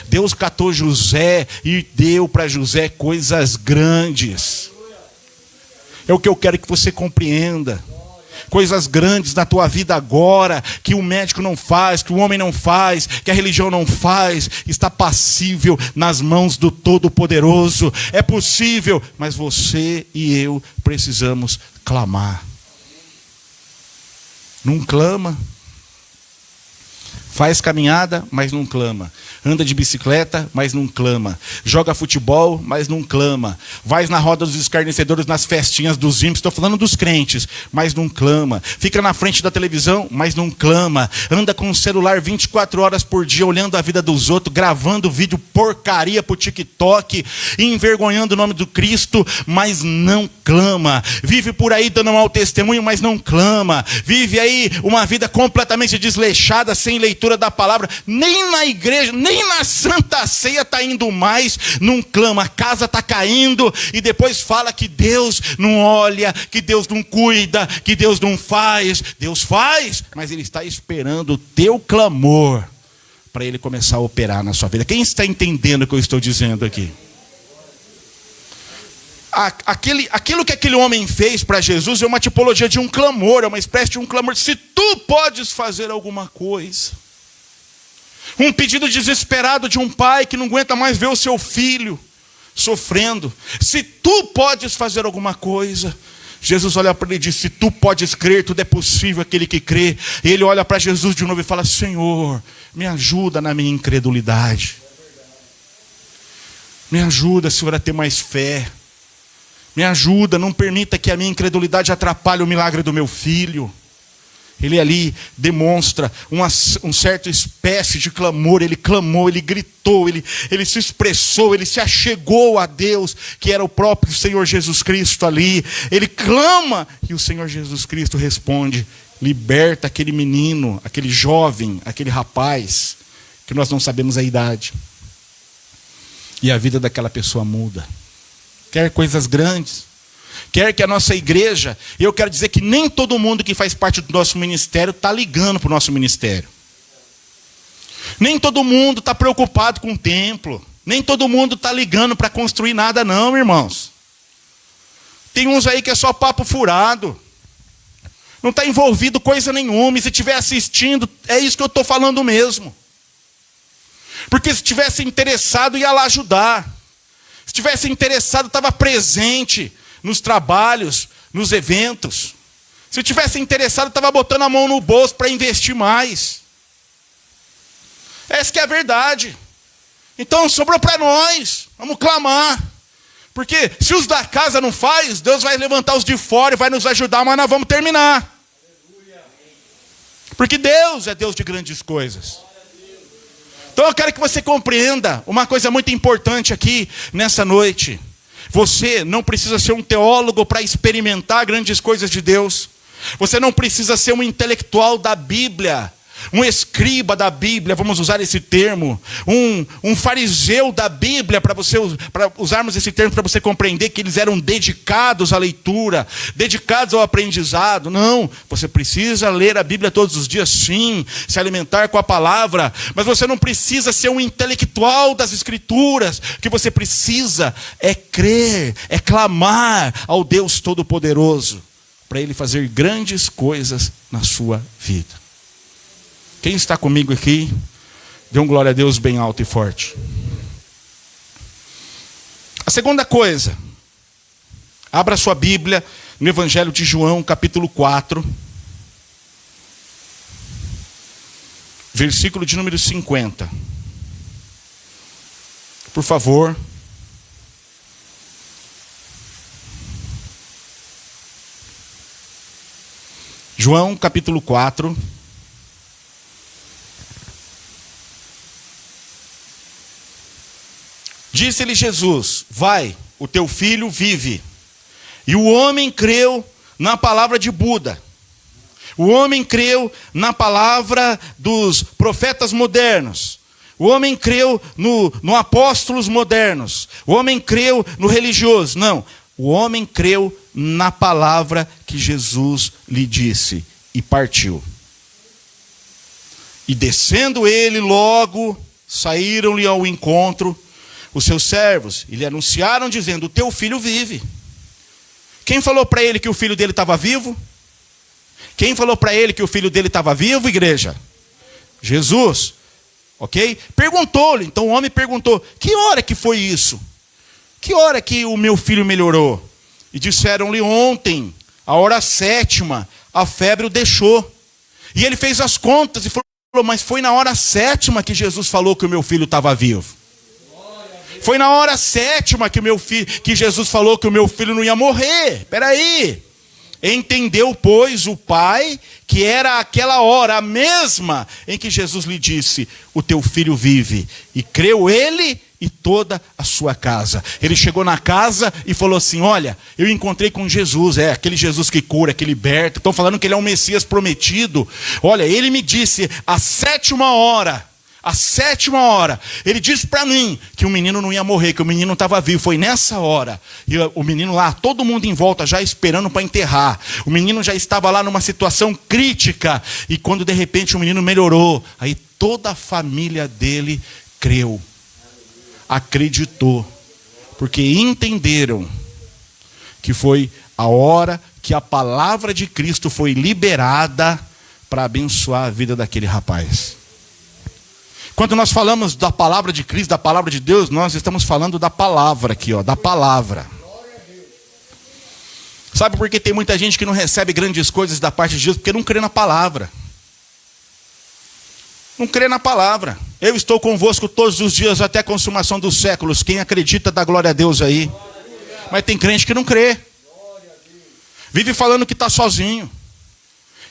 Deus catou José e deu para José coisas grandes. É o que eu quero que você compreenda. Coisas grandes na tua vida agora, que o médico não faz, que o homem não faz, que a religião não faz, está passível nas mãos do Todo-Poderoso. É possível, mas você e eu precisamos clamar. Não clama? Faz caminhada, mas não clama. Anda de bicicleta, mas não clama. Joga futebol, mas não clama. Vai na roda dos escarnecedores, nas festinhas dos ímpios, estou falando dos crentes, mas não clama. Fica na frente da televisão, mas não clama. Anda com o celular 24 horas por dia, olhando a vida dos outros, gravando vídeo porcaria pro TikTok, envergonhando o nome do Cristo, mas não clama. Vive por aí dando mau testemunho, mas não clama. Vive aí uma vida completamente desleixada, sem leitura da palavra, nem na igreja, nem na Santa Ceia está indo mais, não clama, a casa está caindo, e depois fala que Deus não olha, que Deus não cuida, que Deus não faz. Deus faz, mas Ele está esperando o teu clamor para Ele começar a operar na sua vida. Quem está entendendo o que eu estou dizendo aqui? Aquilo que aquele homem fez para Jesus é uma tipologia de um clamor, é uma espécie de um clamor. Se tu podes fazer alguma coisa. Um pedido desesperado de um pai que não aguenta mais ver o seu filho sofrendo. Se tu podes fazer alguma coisa. Jesus olha para ele e diz: se tu podes crer, tudo é possível aquele que crê. E ele olha para Jesus de novo e fala: Senhor, me ajuda na minha incredulidade. Me ajuda, Senhor, a ter mais fé. Me ajuda, não permita que a minha incredulidade atrapalhe o milagre do meu filho. Ele ali demonstra uma certa espécie de clamor. Ele clamou, ele gritou, ele se expressou, ele se achegou a Deus, que era o próprio Senhor Jesus Cristo ali. Ele clama e o Senhor Jesus Cristo responde. Liberta aquele menino, aquele jovem, aquele rapaz, que nós não sabemos a idade. E a vida daquela pessoa muda. Quer coisas grandes. Quer que a nossa igreja, eu quero dizer que nem todo mundo que faz parte do nosso ministério está ligando para o nosso ministério. Nem todo mundo está preocupado com o templo. Nem todo mundo está ligando para construir nada não, irmãos. Tem uns aí que é só papo furado. Não está envolvido coisa nenhuma. E se estiver assistindo, é isso que eu estou falando mesmo. Porque se tivesse interessado, ia lá ajudar. Se tivesse interessado, estava presente nos trabalhos, nos eventos. Se eu tivesse interessado, estava botando a mão no bolso para investir mais. Essa que é a verdade. Então sobrou para nós. Vamos clamar. Porque se os da casa não faz, Deus vai levantar os de fora e vai nos ajudar, mas nós vamos terminar. Porque Deus é Deus de grandes coisas. Então eu quero que você compreenda uma coisa muito importante aqui nessa noite. Você não precisa ser um teólogo para experimentar grandes coisas de Deus. Você não precisa ser um intelectual da Bíblia, um escriba da Bíblia, vamos usar esse termo, um fariseu da Bíblia, para usarmos esse termo para você compreender que eles eram dedicados à leitura, dedicados ao aprendizado. Não, você precisa ler a Bíblia todos os dias, sim, se alimentar com a palavra, mas você não precisa ser um intelectual das Escrituras. O que você precisa é crer, é clamar ao Deus Todo-Poderoso, para Ele fazer grandes coisas na sua vida. Quem está comigo aqui, dê um glória a Deus bem alto e forte. A segunda coisa, abra sua Bíblia no Evangelho de João, capítulo 4, versículo de número 50. Por favor. João, capítulo 4. Disse-lhe Jesus: vai, o teu filho vive. E o homem creu na palavra de Buda. O homem creu na palavra dos profetas modernos. O homem creu no apóstolos modernos. O homem creu no religioso. Não, o homem creu na palavra que Jesus lhe disse e partiu. E descendo ele logo, saíram-lhe ao encontro os seus servos, e lhe anunciaram dizendo: o teu filho vive. Quem falou para ele que o filho dele estava vivo? Quem falou para ele que o filho dele estava vivo, igreja? Jesus. Ok? Perguntou-lhe, então o homem perguntou: que hora que foi isso? Que hora que o meu filho melhorou? E disseram-lhe: ontem, a hora 7ª, a febre o deixou. E ele fez as contas e falou: mas foi na hora 7ª que Jesus falou que o meu filho estava vivo. Foi na hora 7ª que Jesus falou que o meu filho não ia morrer. Espera aí. Entendeu, pois, o pai que era aquela hora a mesma em que Jesus lhe disse: o teu filho vive. E creu ele e toda a sua casa. Ele chegou na casa e falou assim: olha, eu encontrei com Jesus, aquele Jesus que cura, que liberta. Estão falando que ele é um Messias prometido. Olha, ele me disse, à 7ª hora, ele disse para mim que o menino não ia morrer, que o menino estava vivo. Foi nessa hora. E o menino lá, todo mundo em volta já esperando para enterrar. O menino já estava lá numa situação crítica. E quando de repente o menino melhorou, aí toda a família dele creu. Acreditou, porque entenderam que foi a hora que a palavra de Cristo foi liberada para abençoar a vida daquele rapaz. Quando nós falamos da palavra de Cristo, da palavra de Deus, nós estamos falando da palavra aqui, da palavra. Sabe por que tem muita gente que não recebe grandes coisas da parte de Deus? Porque não crê na palavra. Não crê na palavra. Eu estou convosco todos os dias até a consumação dos séculos. Quem acredita dá glória a Deus aí. Mas tem crente que não crê. Vive falando que está sozinho.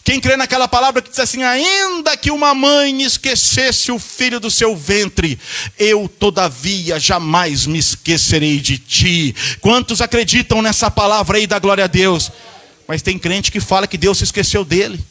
Quem crê naquela palavra que diz assim: ainda que uma mãe esquecesse o filho do seu ventre, eu todavia jamais me esquecerei de ti. Quantos acreditam nessa palavra aí, da glória a Deus? Mas tem crente que fala que Deus se esqueceu dele.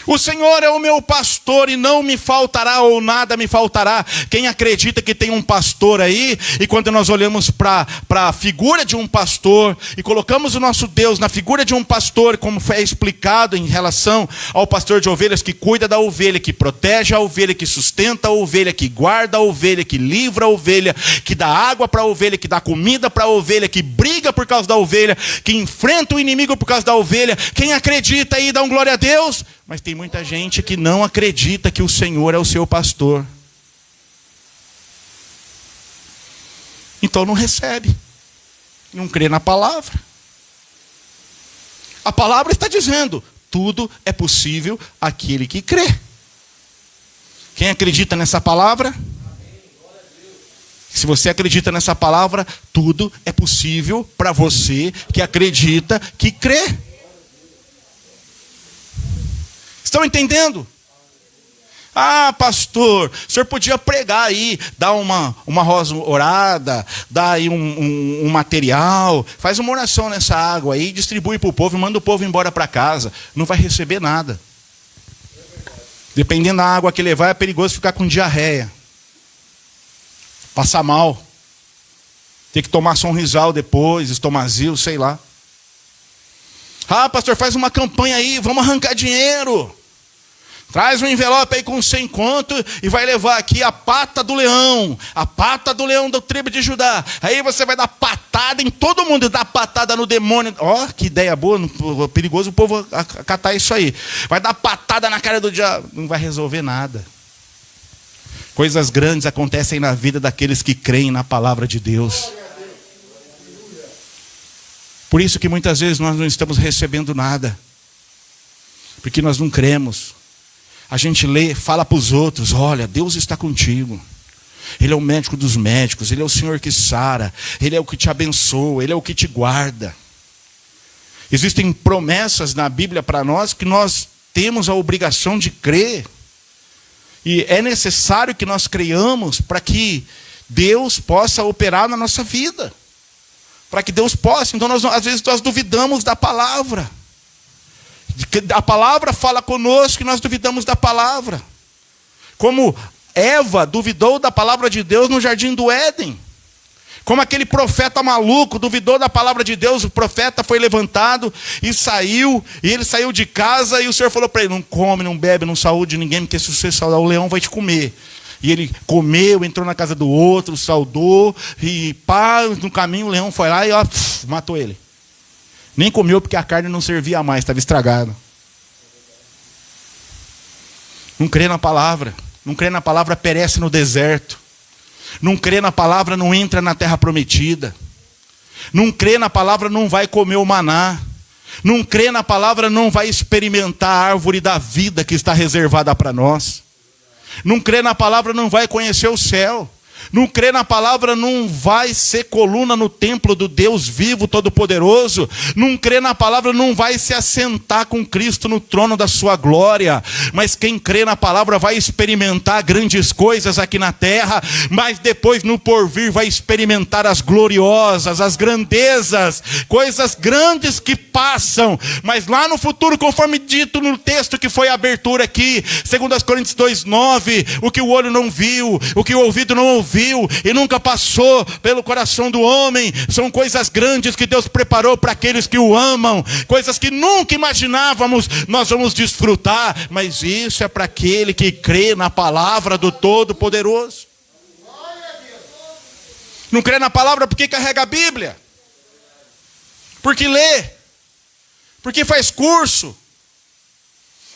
O Senhor é o meu pastor e não me faltará, ou nada me faltará. Quem acredita que tem um pastor aí, e quando nós olhamos para a figura de um pastor e colocamos o nosso Deus na figura de um pastor, como foi explicado em relação ao pastor de ovelhas, que cuida da ovelha, que protege a ovelha, que sustenta a ovelha, que guarda a ovelha, que livra a ovelha, que dá água para a ovelha, que dá comida para a ovelha, que briga por causa da ovelha, que enfrenta o inimigo por causa da ovelha. Quem acredita aí, dá um glória a Deus. Mas tem muita gente que não acredita que o Senhor é o seu pastor. Então não recebe. Não crê na palavra. A palavra está dizendo: tudo é possível àquele que crê. Quem acredita nessa palavra? Se você acredita nessa palavra, tudo é possível para você que acredita, que crê. Estão entendendo? Ah, pastor, o senhor podia pregar aí, dar uma rosa orada, dar aí um material, faz uma oração nessa água aí, distribui para o povo e manda o povo embora para casa. Não vai receber nada. Dependendo da água que levar, é perigoso ficar com diarreia, passar mal, ter que tomar Sonrisal depois, Estomazil, sei lá. Ah, pastor, faz uma campanha aí, vamos arrancar dinheiro. Traz um envelope aí com 100 conto e vai levar aqui a pata do leão da tribo de Judá. Aí você vai dar patada em todo mundo, dar patada no demônio. Ó, que ideia boa, perigoso o povo acatar isso aí. Vai dar patada na cara do diabo, não vai resolver nada. Coisas grandes acontecem na vida daqueles que creem na palavra de Deus. Por isso que muitas vezes nós não estamos recebendo nada, porque nós não cremos. A gente lê, fala para os outros: olha, Deus está contigo. Ele é o médico dos médicos, Ele é o Senhor que sara, Ele é o que te abençoa, Ele é o que te guarda. Existem promessas na Bíblia para nós que nós temos a obrigação de crer. E é necessário que nós creiamos para que Deus possa operar na nossa vida. Para que Deus possa. Então às vezes nós duvidamos da palavra. A palavra fala conosco e nós duvidamos da palavra. Como Eva duvidou da palavra de Deus no jardim do Éden. Como aquele profeta maluco duvidou da palavra de Deus. O profeta foi levantado e saiu. E ele saiu de casa e o Senhor falou para ele: não come, não bebe, não saúde ninguém, porque se você saudar o leão vai te comer. E ele comeu, entrou na casa do outro, saudou. E pá, no caminho o leão foi lá e matou ele. Nem comeu porque a carne não servia mais, estava estragada. Não crê na palavra. Não crê na palavra, perece no deserto. Não crê na palavra, não entra na terra prometida. Não crê na palavra, não vai comer o maná. Não crê na palavra, não vai experimentar a árvore da vida que está reservada para nós. Não crê na palavra, não vai conhecer o céu. Não crê na palavra, não vai ser coluna no templo do Deus vivo, todo-poderoso. Não crê na palavra, não vai se assentar com Cristo no trono da sua glória. Mas quem crê na palavra vai experimentar grandes coisas aqui na terra, mas depois no porvir vai experimentar as gloriosas, as grandezas, coisas grandes que passam. Mas lá no futuro, conforme dito no texto que foi a abertura aqui, 2 Coríntios 2:9, o que o olho não viu, o que o ouvido não ouviu e nunca passou pelo coração do homem, são coisas grandes que Deus preparou para aqueles que o amam, coisas que nunca imaginávamos, nós vamos desfrutar, mas isso é para aquele que crê na palavra do Todo-Poderoso. Não crê na palavra porque carrega a Bíblia, porque lê, porque faz curso,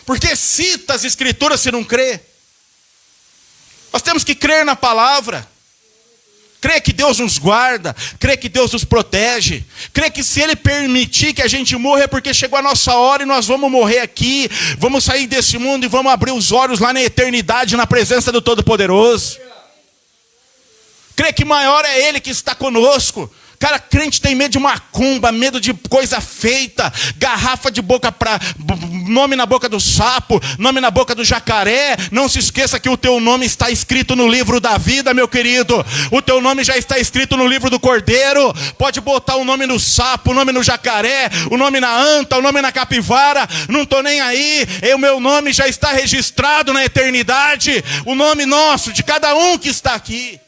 porque cita as Escrituras se não crê. Nós temos que crer na palavra, crer que Deus nos guarda, crer que Deus nos protege, crer que se Ele permitir que a gente morra é porque chegou a nossa hora e nós vamos morrer aqui, vamos sair desse mundo e vamos abrir os olhos lá na eternidade, na presença do Todo-Poderoso. Crer que maior é Ele que está conosco. Cara, crente tem medo de macumba, medo de coisa feita, garrafa de boca para nome na boca do sapo, nome na boca do jacaré. Não se esqueça que o teu nome está escrito no livro da vida, meu querido. O teu nome já está escrito no livro do Cordeiro. Pode botar o nome no sapo, o nome no jacaré, o nome na anta, o nome na capivara. Não estou nem aí. O meu nome já está registrado na eternidade. O nome nosso, de cada um que está aqui.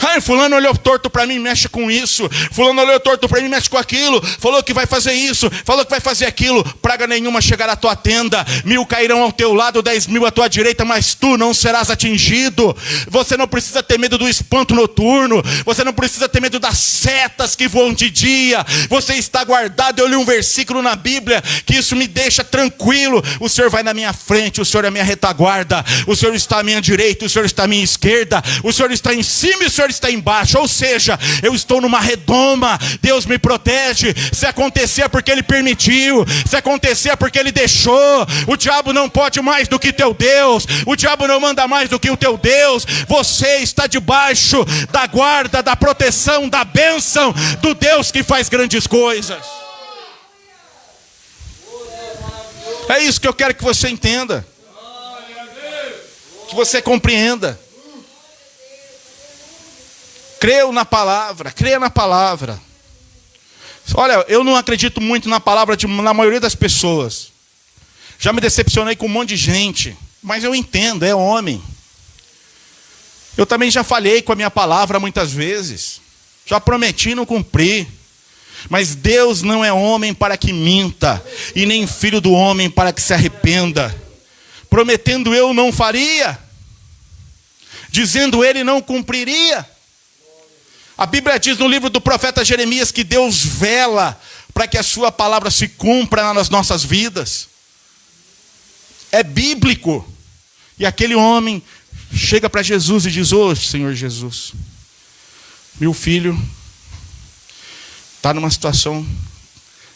Ai, fulano olhou torto para mim, mexe com isso. Fulano olhou torto para mim, mexe com aquilo. Falou que vai fazer isso, falou que vai fazer aquilo. Praga nenhuma chegará à tua tenda. 1000 cairão ao teu lado, 10.000 à tua direita, mas tu não serás atingido. Você não precisa ter medo do espanto noturno. Você não precisa ter medo das setas que voam de dia. Você está guardado. Eu li um versículo na Bíblia que isso me deixa tranquilo. O Senhor vai na minha frente, o Senhor é a minha retaguarda. O Senhor está à minha direita, o Senhor está à minha esquerda. O Senhor está em cima e o Senhor está embaixo, ou seja, eu estou numa redoma, Deus me protege. Se acontecer é porque Ele permitiu, se acontecer é porque Ele deixou. O diabo não pode mais do que teu Deus, o diabo não manda mais do que o teu Deus. Você está debaixo da guarda, da proteção, da bênção do Deus que faz grandes coisas. É isso que eu quero que você entenda, que você compreenda. Creu na palavra, creia na palavra. Olha, eu não acredito muito na palavra na maioria das pessoas. Já me decepcionei com um monte de gente, mas eu entendo, é homem. Eu também já falhei com a minha palavra muitas vezes. Já prometi e não cumpri. Mas Deus não é homem para que minta, e nem filho do homem para que se arrependa. Prometendo eu não faria, dizendo ele não cumpriria. A Bíblia diz no livro do profeta Jeremias que Deus vela para que a sua palavra se cumpra nas nossas vidas. É bíblico. E aquele homem chega para Jesus e diz: ô Senhor Jesus, meu filho está numa situação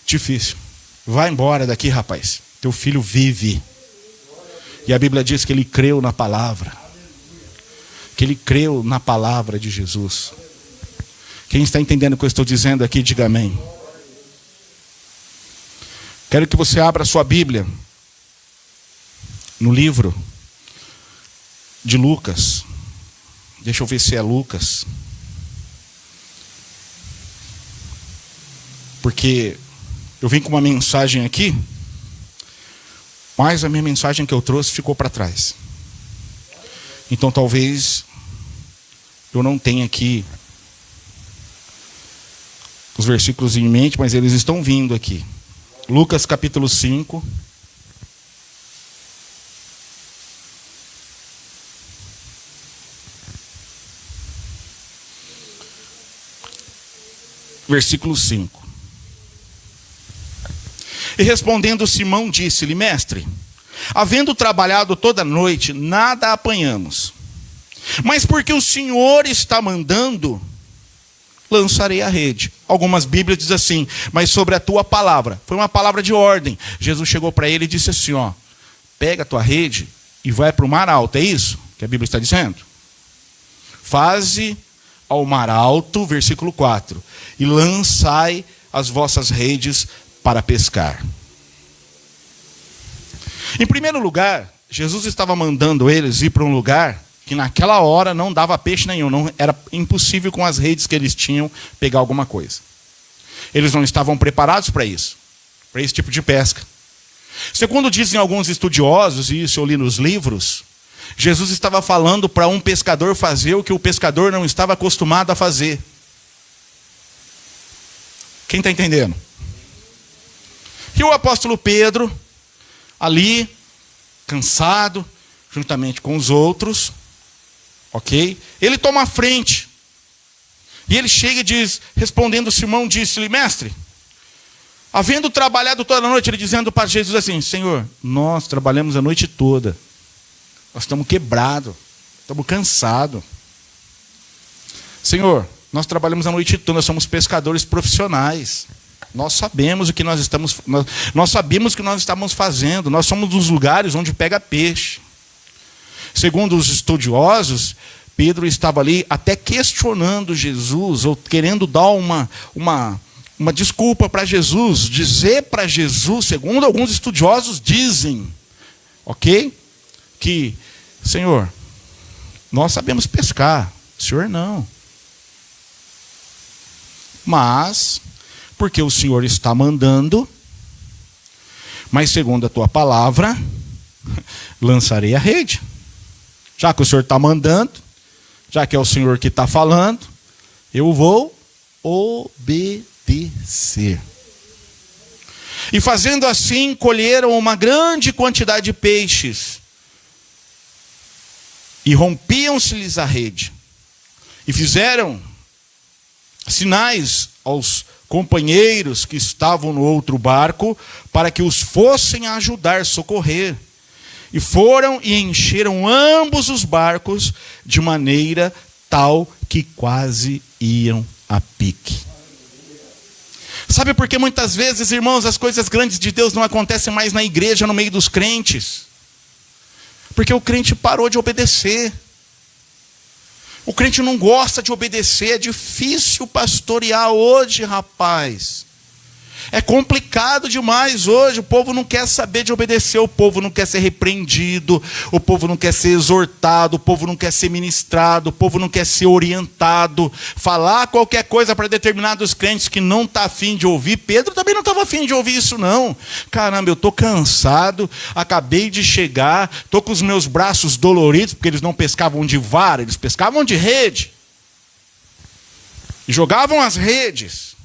difícil. Vai embora daqui, rapaz. Teu filho vive. E a Bíblia diz que ele creu na palavra. Que ele creu na palavra de Jesus. Quem está entendendo o que eu estou dizendo aqui, diga amém. Quero que você abra a sua Bíblia no livro de Lucas. Deixa eu ver se é Lucas. Porque eu vim com uma mensagem aqui, mas a minha mensagem que eu trouxe ficou para trás. Então talvez eu não tenha aqui os versículos em mente, mas eles estão vindo aqui. Lucas capítulo 5. Versículo 5. E respondendo Simão disse-lhe: mestre, havendo trabalhado toda a noite, nada apanhamos. Mas porque o Senhor está mandando, lançarei a rede. Algumas Bíblias dizem assim, mas sobre a tua palavra. Foi uma palavra de ordem. Jesus chegou para ele e disse assim, ó, pega a tua rede e vai para o mar alto. É isso que a Bíblia está dizendo? Faze ao mar alto, versículo 4, e lançai as vossas redes para pescar. Em primeiro lugar, Jesus estava mandando eles ir para um lugar que naquela hora não dava peixe nenhum, não, era impossível com as redes que eles tinham pegar alguma coisa. Eles não estavam preparados para isso, para esse tipo de pesca. Segundo dizem alguns estudiosos, e isso eu li nos livros, Jesus estava falando para um pescador fazer o que o pescador não estava acostumado a fazer. Quem está entendendo? E o apóstolo Pedro, ali, cansado, juntamente com os outros, ok? Ele toma a frente. E ele chega e diz, respondendo Simão, disse-lhe, mestre, havendo trabalhado toda a noite, ele dizendo para Jesus assim, Senhor, nós trabalhamos a noite toda. Nós estamos quebrados, estamos cansados. Senhor, nós trabalhamos a noite toda, nós somos pescadores profissionais. Nós sabemos o que nós estamos, nós sabemos o que nós estamos fazendo. Nós somos dos lugares onde pega peixe. Segundo os estudiosos, Pedro estava ali até questionando Jesus, ou querendo dar uma desculpa para Jesus, dizer para Jesus, segundo alguns estudiosos dizem, ok? Que, Senhor, nós sabemos pescar, o Senhor não. Mas, porque o Senhor está mandando, mas segundo a tua palavra, lançarei a rede. Já que o Senhor está mandando, já que é o Senhor que está falando, eu vou obedecer. E fazendo assim, colheram uma grande quantidade de peixes. E rompiam-se-lhes a rede. E fizeram sinais aos companheiros que estavam no outro barco, para que os fossem ajudar, socorrer. E foram e encheram ambos os barcos, de maneira tal que quase iam a pique. Sabe por que muitas vezes, irmãos, as coisas grandes de Deus não acontecem mais na igreja, no meio dos crentes? Porque o crente parou de obedecer. O crente não gosta de obedecer. É difícil pastorear hoje, rapaz. É complicado demais hoje. O povo não quer saber de obedecer. O povo não quer ser repreendido. O povo não quer ser exortado. O povo não quer ser ministrado. O povo não quer ser orientado. Falar qualquer coisa para determinados crentes que não está afim de ouvir. Pedro também não estava afim de ouvir isso não. Caramba, eu estou cansado. Acabei de chegar. Estou com os meus braços doloridos. Porque eles não pescavam de vara. Eles pescavam de rede. E jogavam as redes.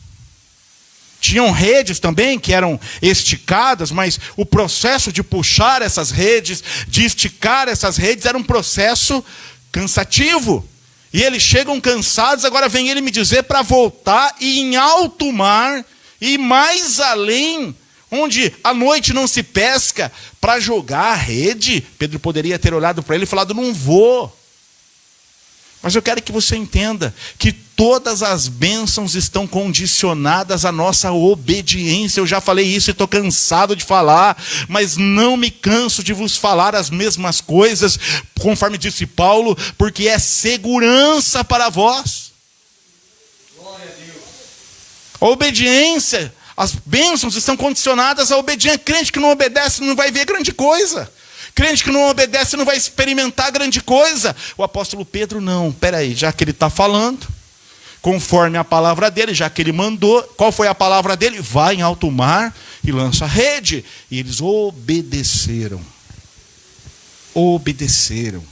Tinham redes também que eram esticadas, mas o processo de puxar essas redes, de esticar essas redes, era um processo cansativo. E eles chegam cansados, agora vem ele me dizer para voltar e em alto mar, e mais além, onde à noite não se pesca, para jogar a rede. Pedro poderia ter olhado para ele e falado, não vou. Mas eu quero que você entenda que todas as bênçãos estão condicionadas à nossa obediência. Eu já falei isso e estou cansado de falar, mas não me canso de vos falar as mesmas coisas, conforme disse Paulo, porque é segurança para vós. Glória a Deus. A obediência, as bênçãos estão condicionadas à obediência. Crente que não obedece não vai ver grande coisa. Crente que não obedece não vai experimentar grande coisa. O apóstolo Pedro não, peraí, já que ele está falando, conforme a palavra dele, já que ele mandou, qual foi a palavra dele? Vai em alto mar e lança a rede. E eles obedeceram. Obedeceram.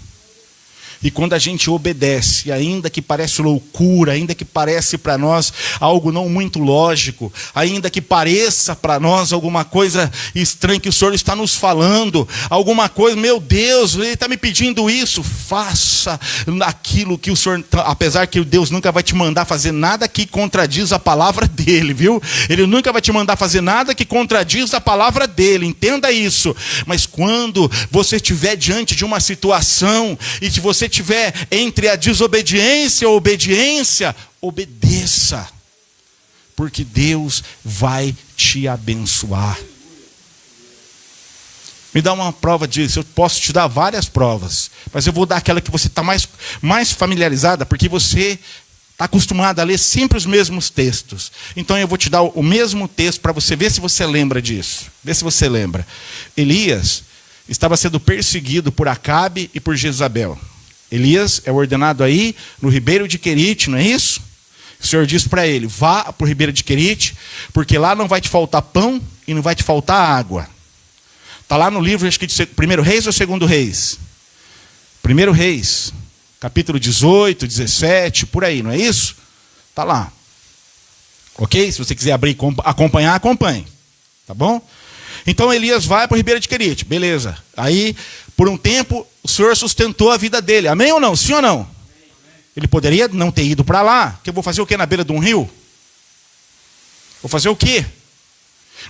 E quando a gente obedece, ainda que parece loucura, ainda que parece para nós algo não muito lógico, ainda que pareça para nós alguma coisa estranha que o Senhor está nos falando, alguma coisa, meu Deus, Ele está me pedindo isso, faça aquilo que o Senhor, apesar que Deus nunca vai te mandar fazer nada que contradiz a palavra dEle, viu? Ele nunca vai te mandar fazer nada que contradiz a palavra dEle, entenda isso. Mas quando você estiver diante de uma situação, e se você estiver entre a desobediência e a obediência, obedeça. Porque Deus vai te abençoar. Me dá uma prova disso. Eu posso te dar várias provas, mas eu vou dar aquela que você está mais familiarizada, porque você está acostumado a ler sempre os mesmos textos. Então eu vou te dar o mesmo texto para você ver se você lembra disso. Vê se você lembra. Elias estava sendo perseguido por Acabe e por Jezabel. Elias é ordenado aí no ribeiro de Querite, não é isso? O Senhor diz para ele: vá para o ribeiro de Querite, porque lá não vai te faltar pão e não vai te faltar água. Está lá no livro, acho que de 1 Reis ou 2 Reis? 1 Reis, capítulo 18, 17, por aí, não é isso? Está lá. Ok? Se você quiser abrir e acompanhar, acompanhe. Tá bom? Então Elias vai para o ribeiro de Querite. Beleza. Aí, por um tempo, o Senhor sustentou a vida dele. Amém ou não? Sim ou não? Ele poderia não ter ido para lá. Que eu vou fazer o quê na beira de um rio? Vou fazer o quê?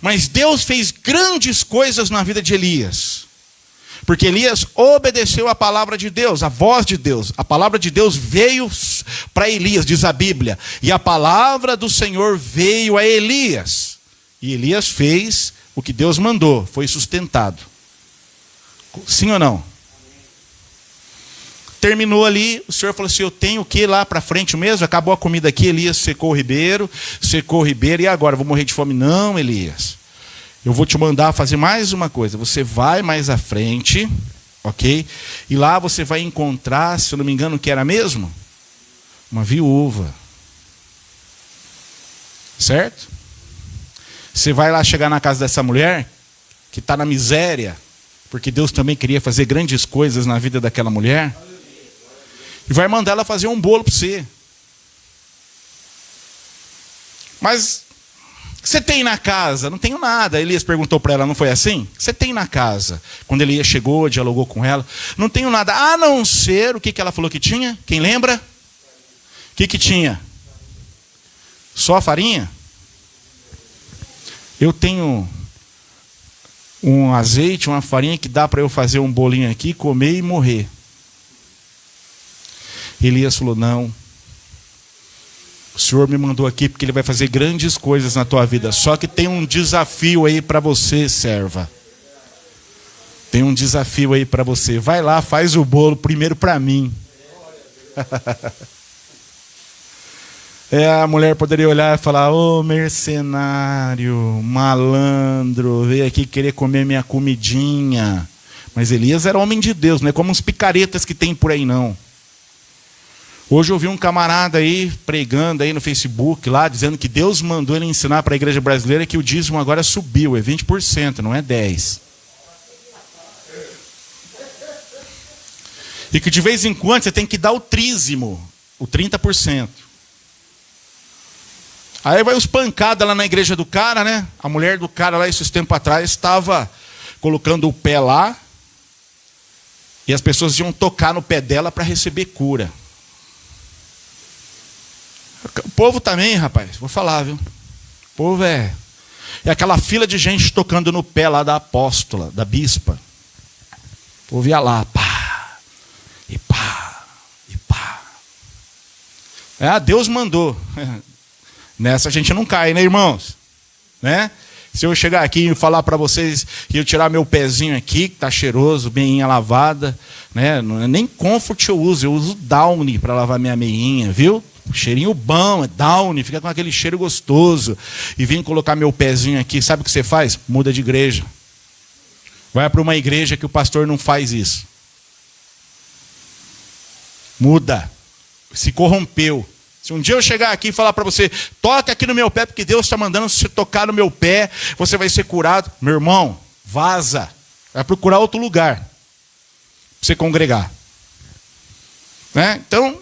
Mas Deus fez grandes coisas na vida de Elias. Porque Elias obedeceu a palavra de Deus, a voz de Deus. A palavra de Deus veio para Elias, diz a Bíblia. E a palavra do Senhor veio a Elias. E Elias fez o que Deus mandou, foi sustentado. Sim ou não? Terminou ali, o Senhor falou assim: eu tenho o que lá para frente mesmo? Acabou a comida aqui. Elias secou o ribeiro, e agora? Vou morrer de fome? Não, Elias. Eu vou te mandar fazer mais uma coisa. Você vai mais à frente, ok? E lá você vai encontrar, se eu não me engano, o que era mesmo? Uma viúva. Certo? Você vai lá chegar na casa dessa mulher, que está na miséria, porque Deus também queria fazer grandes coisas na vida daquela mulher. E vai mandar ela fazer um bolo para você. Mas o que você tem na casa? Não tenho nada. Elias perguntou para ela, não foi assim? O que você tem na casa? Quando Elias chegou, dialogou com ela. Não tenho nada, a não ser o que ela falou que tinha? Quem lembra? O que tinha? Só a farinha? Eu tenho um azeite, uma farinha que dá para eu fazer um bolinho aqui, comer e morrer. Elias falou: não, o Senhor me mandou aqui porque Ele vai fazer grandes coisas na tua vida. Só que tem um desafio aí para você, serva. Tem um desafio aí para você. Vai lá, faz o bolo primeiro para mim. A mulher poderia olhar e falar: ô mercenário, malandro, veio aqui querer comer minha comidinha. Mas Elias era homem de Deus, não é como uns picaretas que tem por aí não. Hoje eu vi um camarada aí pregando aí no Facebook lá, dizendo que Deus mandou ele ensinar para a igreja brasileira que o dízimo agora subiu, é 20%, não é 10%. E que de vez em quando você tem que dar o trízimo, o 30%. Aí vai os pancadas lá na igreja do cara, né? A mulher do cara lá, esses tempos atrás, estava colocando o pé lá, e as pessoas iam tocar no pé dela para receber cura. O povo também, rapaz, vou falar, viu? O povo é aquela fila de gente tocando no pé lá da apóstola, da bispa. O povo ia lá, pá, e pá, e pá. Deus mandou. Nessa a gente não cai, né, irmãos? Né? Se eu chegar aqui e falar para vocês que eu tirar meu pezinho aqui, que está cheiroso, meinha lavada, né? Nem Comfort eu uso Downy para lavar minha meinha, viu? Cheirinho bom, é Downy, fica com aquele cheiro gostoso. E vim colocar meu pezinho aqui, sabe o que você faz? Muda de igreja. Vai para uma igreja que o pastor não faz isso. Muda. Se corrompeu. Se um dia eu chegar aqui e falar para você: toca aqui no meu pé, porque Deus está mandando você tocar no meu pé, você vai ser curado. Meu irmão, vaza. Vai procurar outro lugar para você congregar. Né? Então,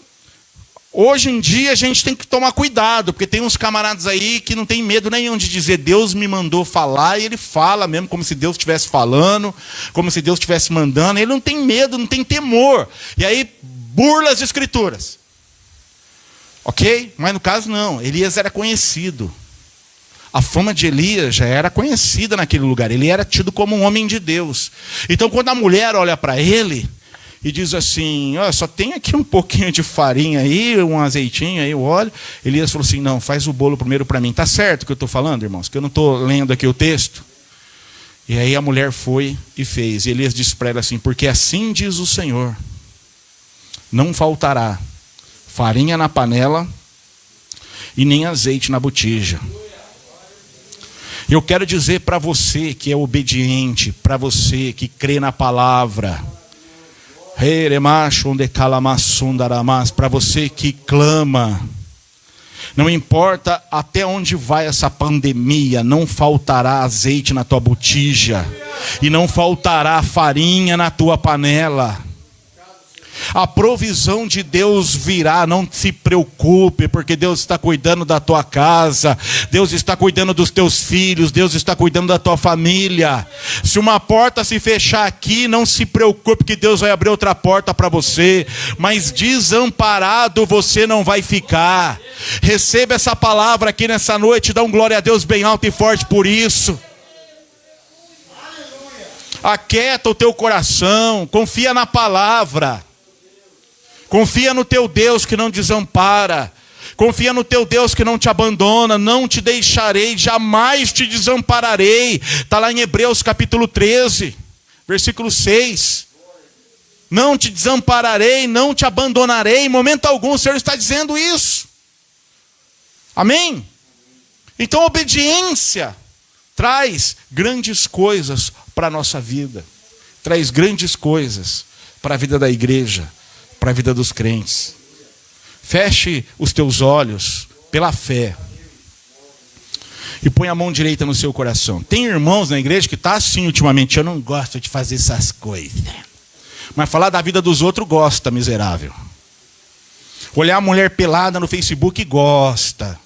hoje em dia a gente tem que tomar cuidado, porque tem uns camaradas aí que não tem medo nenhum de dizer: Deus me mandou falar, e ele fala mesmo como se Deus estivesse falando, como se Deus estivesse mandando. Ele não tem medo, não tem temor. E aí burla as escrituras. Ok? Mas no caso não, Elias era conhecido. A fama de Elias já era conhecida naquele lugar. Ele era tido como um homem de Deus. Então quando a mulher olha para ele e diz assim: ó, só tem aqui um pouquinho de farinha aí, um azeitinho aí, o óleo. Elias falou assim: não, faz o bolo primeiro para mim. Tá certo o que eu estou falando, irmãos? Que eu não estou lendo aqui o texto. E aí a mulher foi e fez. E Elias disse para ela assim: porque assim diz o Senhor, não faltará farinha na panela e nem azeite na botija. Eu quero dizer para você que é obediente, para você que crê na palavra, para você que clama, não importa até onde vai essa pandemia, não faltará azeite na tua botija e não faltará farinha na tua panela. A provisão de Deus virá, não se preocupe, porque Deus está cuidando da tua casa, Deus está cuidando dos teus filhos, Deus está cuidando da tua família. Se uma porta se fechar aqui, não se preocupe, que Deus vai abrir outra porta para você, mas desamparado você não vai ficar. Receba essa palavra aqui nessa noite, dá um glória a Deus bem alto e forte por isso. Aquieta o teu coração, confia na palavra. Confia no teu Deus que não desampara. Confia no teu Deus que não te abandona. Não te deixarei, jamais te desampararei. Está lá em Hebreus capítulo 13, versículo 6. Não te desampararei, não te abandonarei. Em momento algum o Senhor está dizendo isso. Amém? Então a obediência traz grandes coisas para a nossa vida. Traz grandes coisas para a vida da igreja, para a vida dos crentes. Feche os teus olhos pela fé e põe a mão direita no seu coração. Tem irmãos na igreja que está assim ultimamente: eu não gosto de fazer essas coisas, mas falar da vida dos outros gosta, miserável. Olhar a mulher pelada no Facebook gosta,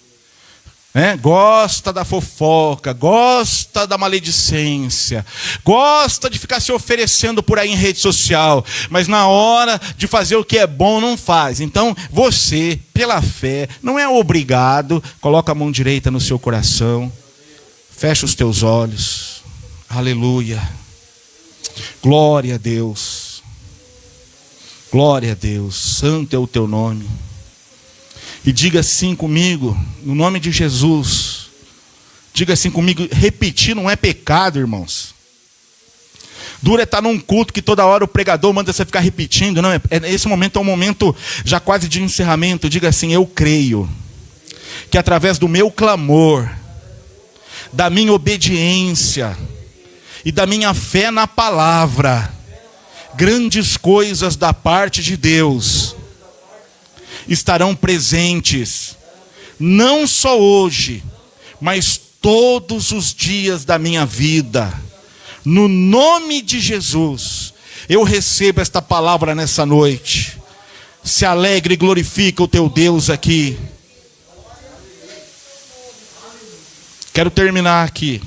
né? Gosta da fofoca, gosta da maledicência, gosta de ficar se oferecendo por aí em rede social, mas na hora de fazer o que é bom não faz. Então você, pela fé, não é obrigado. Coloca a mão direita no seu coração, fecha os teus olhos. Aleluia, glória a Deus, glória a Deus. Santo é o teu nome. E diga assim comigo, no nome de Jesus. Diga assim comigo. Repetir não é pecado, irmãos. Duro é estar num culto que toda hora o pregador manda você ficar repetindo. Não, esse momento é um momento já quase de encerramento. Diga assim: eu creio que através do meu clamor, da minha obediência e da minha fé na palavra, grandes coisas da parte de Deus estarão presentes, não só hoje, mas todos os dias da minha vida. No nome de Jesus, eu recebo esta palavra nessa noite. Se alegre e glorifica o teu Deus aqui. Quero terminar aqui.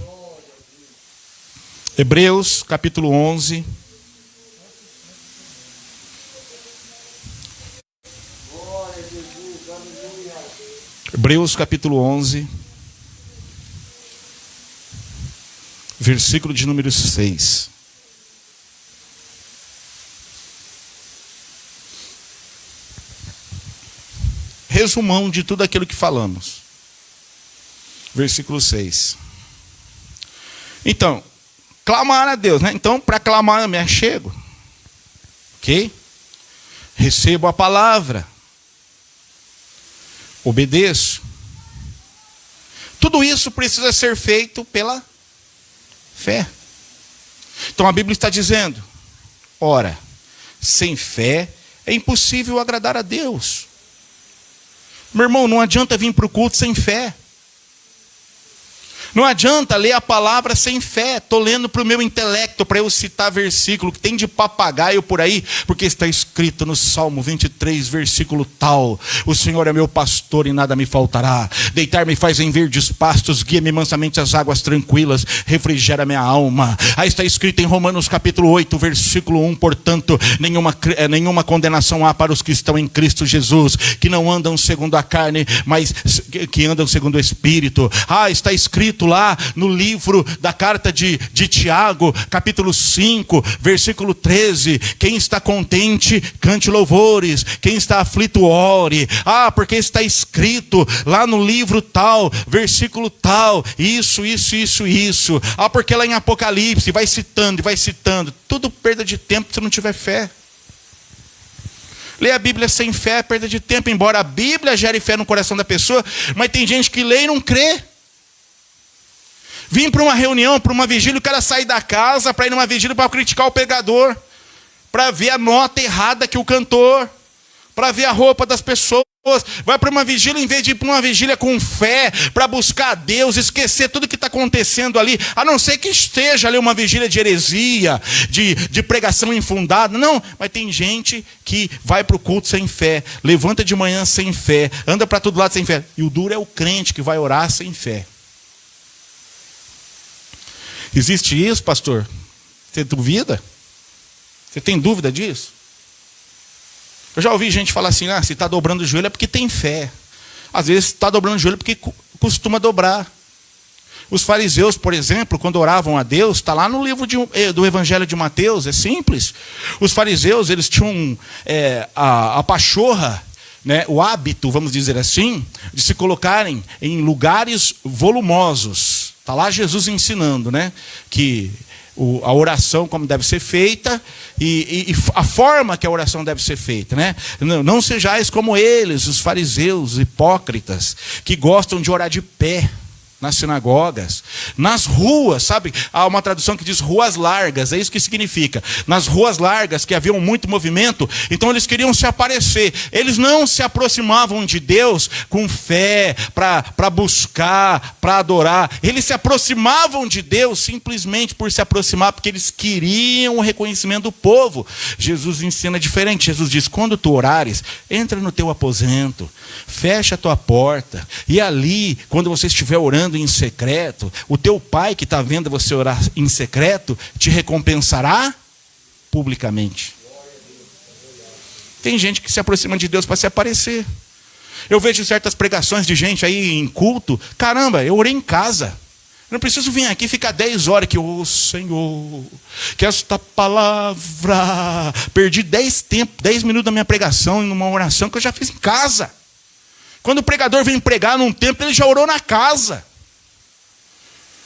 Hebreus capítulo 11. Hebreus capítulo 11, versículo de número 6. Resumão de tudo aquilo que falamos. Versículo 6. Então, clamar a Deus, né? Então, para clamar eu me achego. Ok? Recebo a palavra. Obedeço. Tudo isso precisa ser feito pela fé. Então a Bíblia está dizendo: ora, sem fé é impossível agradar a Deus. Meu irmão, não adianta vir para o culto sem fé. Não adianta ler a palavra sem fé. Estou lendo para o meu intelecto, para eu citar versículo que tem de papagaio por aí, porque está escrito no Salmo 23, versículo tal: o Senhor é meu pastor e nada me faltará. Deitar-me faz em verdes pastos, guia-me mansamente às águas tranquilas, refrigera minha alma. Aí está escrito em Romanos capítulo 8, versículo 1: portanto, nenhuma condenação há para os que estão em Cristo Jesus, que não andam segundo a carne, mas que andam segundo o Espírito. Está escrito culto lá no livro da carta de Tiago, capítulo 5, versículo 13. Quem está contente, cante louvores. Quem está aflito, ore. Porque está escrito lá no livro tal, versículo tal, isso. Porque lá em Apocalipse, vai citando. Tudo perda de tempo se não tiver fé. Ler a Bíblia sem fé é perda de tempo, embora a Bíblia gere fé no coração da pessoa, mas tem gente que lê e não crê. Vim para uma reunião, para uma vigília, o cara sai da casa para ir numa vigília para criticar o pregador, para ver a nota errada que o cantor, para ver a roupa das pessoas. Vai para uma vigília, em vez de ir para uma vigília com fé, para buscar a Deus, esquecer tudo que está acontecendo ali, a não ser que esteja ali uma vigília de heresia, de pregação infundada. Não, mas tem gente que vai para o culto sem fé, levanta de manhã sem fé, anda para todo lado sem fé. E o duro é o crente que vai orar sem fé. Existe isso, pastor? Você duvida? Você tem dúvida disso? Eu já ouvi gente falar assim, se está dobrando o joelho é porque tem fé. Às vezes está dobrando o joelho porque costuma dobrar. Os fariseus, por exemplo, quando oravam a Deus, está lá no livro do Evangelho de Mateus, é simples. Os fariseus, eles tinham a pachorra, né, o hábito, vamos dizer assim, de se colocarem em lugares volumosos. Está lá Jesus ensinando, né, que a oração como deve ser feita e a forma que a oração deve ser feita, né? Não sejais como eles, os fariseus hipócritas, que gostam de orar de pé nas sinagogas, nas ruas, sabe? Há uma tradução que diz ruas largas, é isso que significa. Nas ruas largas, que havia muito movimento, então eles queriam se aparecer. Eles não se aproximavam de Deus com fé, para buscar, para adorar. Eles se aproximavam de Deus simplesmente por se aproximar, porque eles queriam o reconhecimento do povo. Jesus ensina diferente. Jesus diz, quando tu orares, entra no teu aposento, fecha a tua porta, e ali, quando você estiver orando em secreto, o teu pai que está vendo você orar em secreto, te recompensará publicamente. Tem gente que se aproxima de Deus para se aparecer. Eu vejo certas pregações de gente aí em culto, caramba, eu orei em casa. Eu não preciso vir aqui e ficar 10 horas que, Senhor, que esta palavra, perdi 10 minutos da minha pregação em uma oração que eu já fiz em casa. Quando o pregador vem pregar num templo, ele já orou na casa.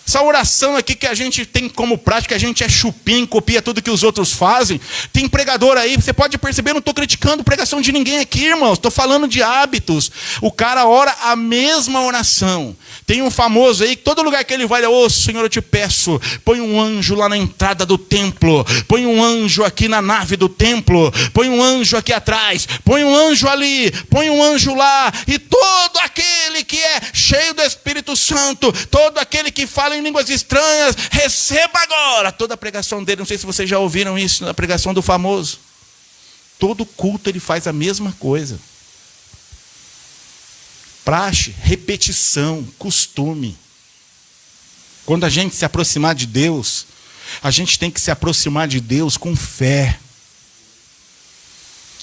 Essa oração aqui que a gente tem como prática, a gente é chupim, copia tudo que os outros fazem. Tem pregador aí, você pode perceber, não estou criticando pregação de ninguém aqui, irmãos. Estou falando de hábitos. O cara ora a mesma oração. Tem um famoso aí, que todo lugar que ele vai, Senhor, eu te peço, põe um anjo lá na entrada do templo, põe um anjo aqui na nave do templo, põe um anjo aqui atrás, põe um anjo ali, põe um anjo lá, e todo aquele que é cheio do Espírito Santo, todo aquele que fala em línguas estranhas, receba agora. Toda a pregação dele, não sei se vocês já ouviram isso na pregação do famoso. Todo culto ele faz a mesma coisa. Praxe, repetição, costume. Quando a gente se aproximar de Deus, a gente tem que se aproximar de Deus com fé.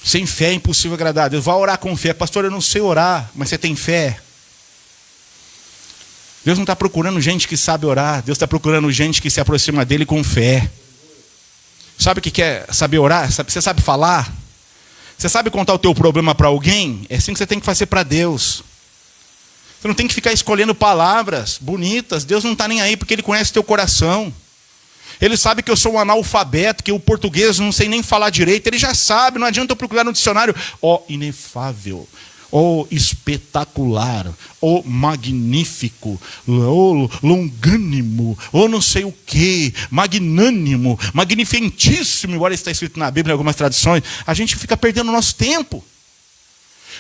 Sem fé é impossível agradar a Deus. Vá orar com fé. Pastor, eu não sei orar, mas você tem fé? Deus não está procurando gente que sabe orar. Deus está procurando gente que se aproxima dele com fé. Sabe o que é saber orar? Você sabe falar? Você sabe contar o teu problema para alguém? É assim que você tem que fazer para Deus. Você não tem que ficar escolhendo palavras bonitas. Deus não está nem aí, porque Ele conhece teu coração. Ele sabe que eu sou um analfabeto, que o português não sei nem falar direito. Ele já sabe, não adianta eu procurar no dicionário. Inefável, espetacular, magnífico, longânimo, não sei o que, magnânimo, magnificentíssimo, embora está escrito na Bíblia em algumas traduções. A gente fica perdendo o nosso tempo.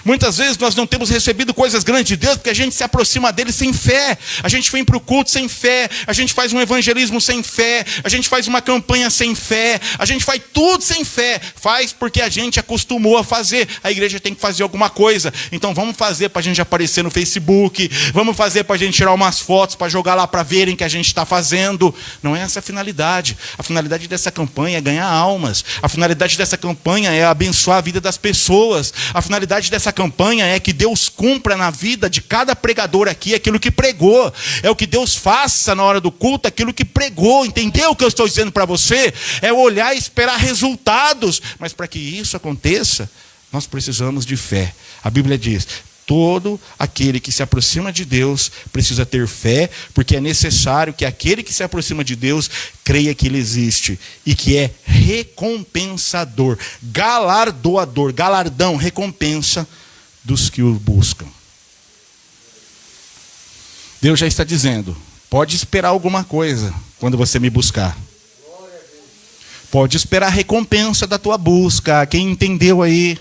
Muitas vezes nós não temos recebido coisas grandes de Deus porque a gente se aproxima dele sem fé. A gente vem para o culto sem fé. A gente faz um evangelismo sem fé. A gente faz uma campanha sem fé. A gente faz tudo sem fé. Faz porque a gente acostumou a fazer. A igreja tem que fazer alguma coisa. Então vamos fazer para a gente aparecer no Facebook. Vamos fazer para a gente tirar umas fotos para jogar lá para verem o que a gente está fazendo. Não é essa a finalidade. A finalidade dessa campanha é ganhar almas. A finalidade dessa campanha é abençoar a vida das pessoas. A finalidade dessa dessa campanha é que Deus cumpra na vida de cada pregador aqui aquilo que pregou. É o que Deus faça na hora do culto aquilo que pregou. Entendeu o que eu estou dizendo para você? É olhar e esperar resultados. Mas para que isso aconteça, nós precisamos de fé. A Bíblia diz: todo aquele que se aproxima de Deus precisa ter fé, porque é necessário que aquele que se aproxima de Deus creia que Ele existe e que é recompensador, galardoador, galardão, recompensa dos que o buscam. Deus já está dizendo: pode esperar alguma coisa quando você me buscar. Pode esperar a recompensa da tua busca. Quem entendeu aí?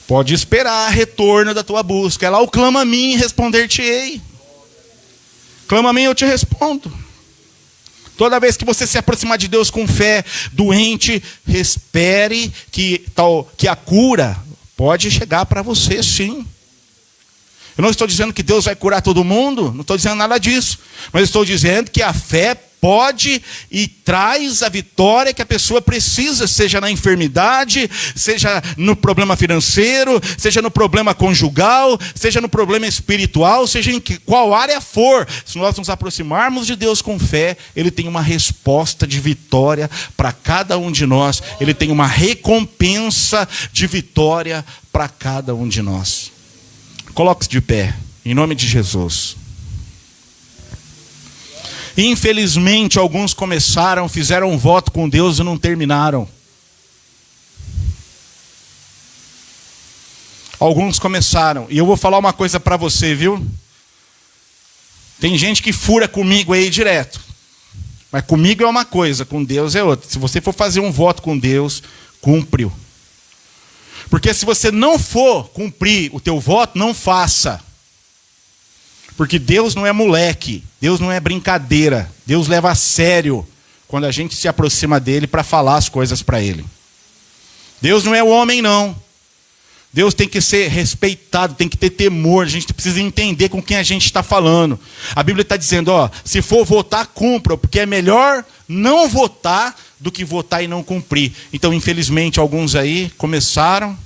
Pode esperar retorno da tua busca. É lá o clama a mim e responder-te-ei. Clama a mim e eu te respondo. Toda vez que você se aproximar de Deus com fé, doente, espere que a cura pode chegar para você, sim. Eu não estou dizendo que Deus vai curar todo mundo, não estou dizendo nada disso. Mas estou dizendo que a fé pode e traz a vitória que a pessoa precisa, seja na enfermidade, seja no problema financeiro, seja no problema conjugal, seja no problema espiritual, seja em qual área for. Se nós nos aproximarmos de Deus com fé, Ele tem uma resposta de vitória para cada um de nós. Ele tem uma recompensa de vitória para cada um de nós. Coloque-se de pé, em nome de Jesus. Infelizmente, alguns começaram, fizeram um voto com Deus e não terminaram. Alguns começaram. E eu vou falar uma coisa para você, viu? Tem gente que fura comigo aí direto. Mas comigo é uma coisa, com Deus é outra. Se você for fazer um voto com Deus, cumpre-o. Porque se você não for cumprir o teu voto, não faça. Porque Deus não é moleque, Deus não é brincadeira. Deus leva a sério quando a gente se aproxima dele para falar as coisas para ele. Deus não é o homem, não. Deus tem que ser respeitado, tem que ter temor. A gente precisa entender com quem a gente está falando. A Bíblia está dizendo, se for votar, cumpra, porque é melhor não votar do que votar e não cumprir. Então, infelizmente, alguns aí começaram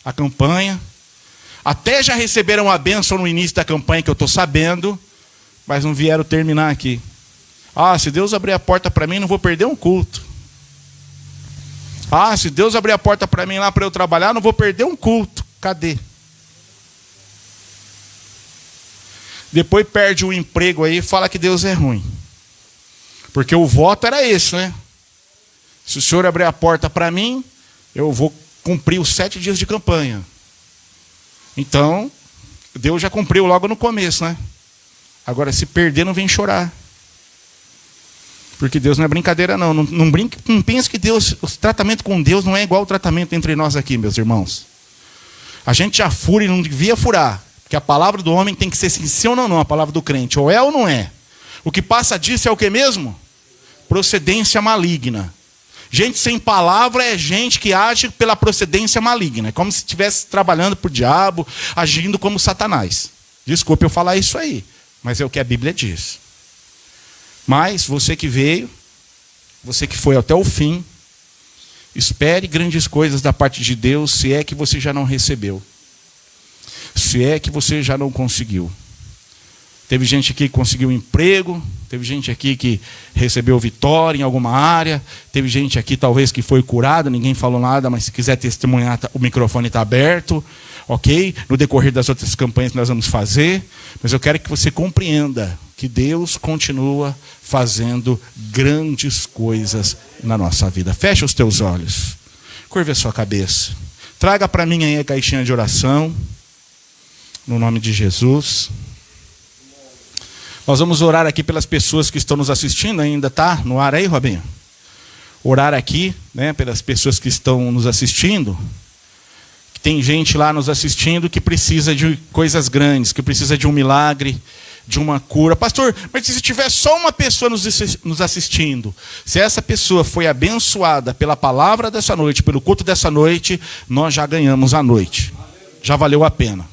a campanha, até já receberam a bênção no início da campanha, que eu estou sabendo, mas não vieram terminar aqui. Se Deus abrir a porta para mim, não vou perder um culto. Se Deus abrir a porta para mim lá para eu trabalhar, não vou perder um culto. Cadê? Depois perde o emprego aí e fala que Deus é ruim. Porque o voto era esse, né? Se o Senhor abrir a porta para mim, eu vou cumprir os 7 dias de campanha. Então, Deus já cumpriu logo no começo, né? Agora, se perder, não vem chorar. Porque Deus não é brincadeira, não. Não pense que Deus, o tratamento com Deus não é igual ao tratamento entre nós aqui, meus irmãos. A gente já fura e não devia furar. Porque a palavra do homem tem que ser sim ou não, a palavra do crente. Ou é ou não é. O que passa disso é o que mesmo? Procedência maligna. Gente sem palavra é gente que age pela procedência maligna. É como se estivesse trabalhando para o diabo, agindo como Satanás. Desculpe eu falar isso aí, mas é o que a Bíblia diz. Mas você que veio, você que foi até o fim, espere grandes coisas da parte de Deus, se é que você já não recebeu. Se é que você já não conseguiu. Teve gente aqui que conseguiu um emprego, teve gente aqui que recebeu vitória em alguma área, teve gente aqui talvez que foi curada, ninguém falou nada, mas se quiser testemunhar, o microfone está aberto, ok? No decorrer das outras campanhas que nós vamos fazer, mas eu quero que você compreenda que Deus continua fazendo grandes coisas na nossa vida. Feche os teus olhos, curve a sua cabeça, traga para mim aí a caixinha de oração, no nome de Jesus. Nós vamos orar aqui pelas pessoas que estão nos assistindo, ainda está no ar aí, Robinho? Orar aqui, né, pelas pessoas que estão nos assistindo. Tem gente lá nos assistindo que precisa de coisas grandes, que precisa de um milagre, de uma cura. Pastor, mas se tiver só uma pessoa nos assistindo, se essa pessoa foi abençoada pela palavra dessa noite, pelo culto dessa noite, nós já ganhamos a noite. Já valeu a pena.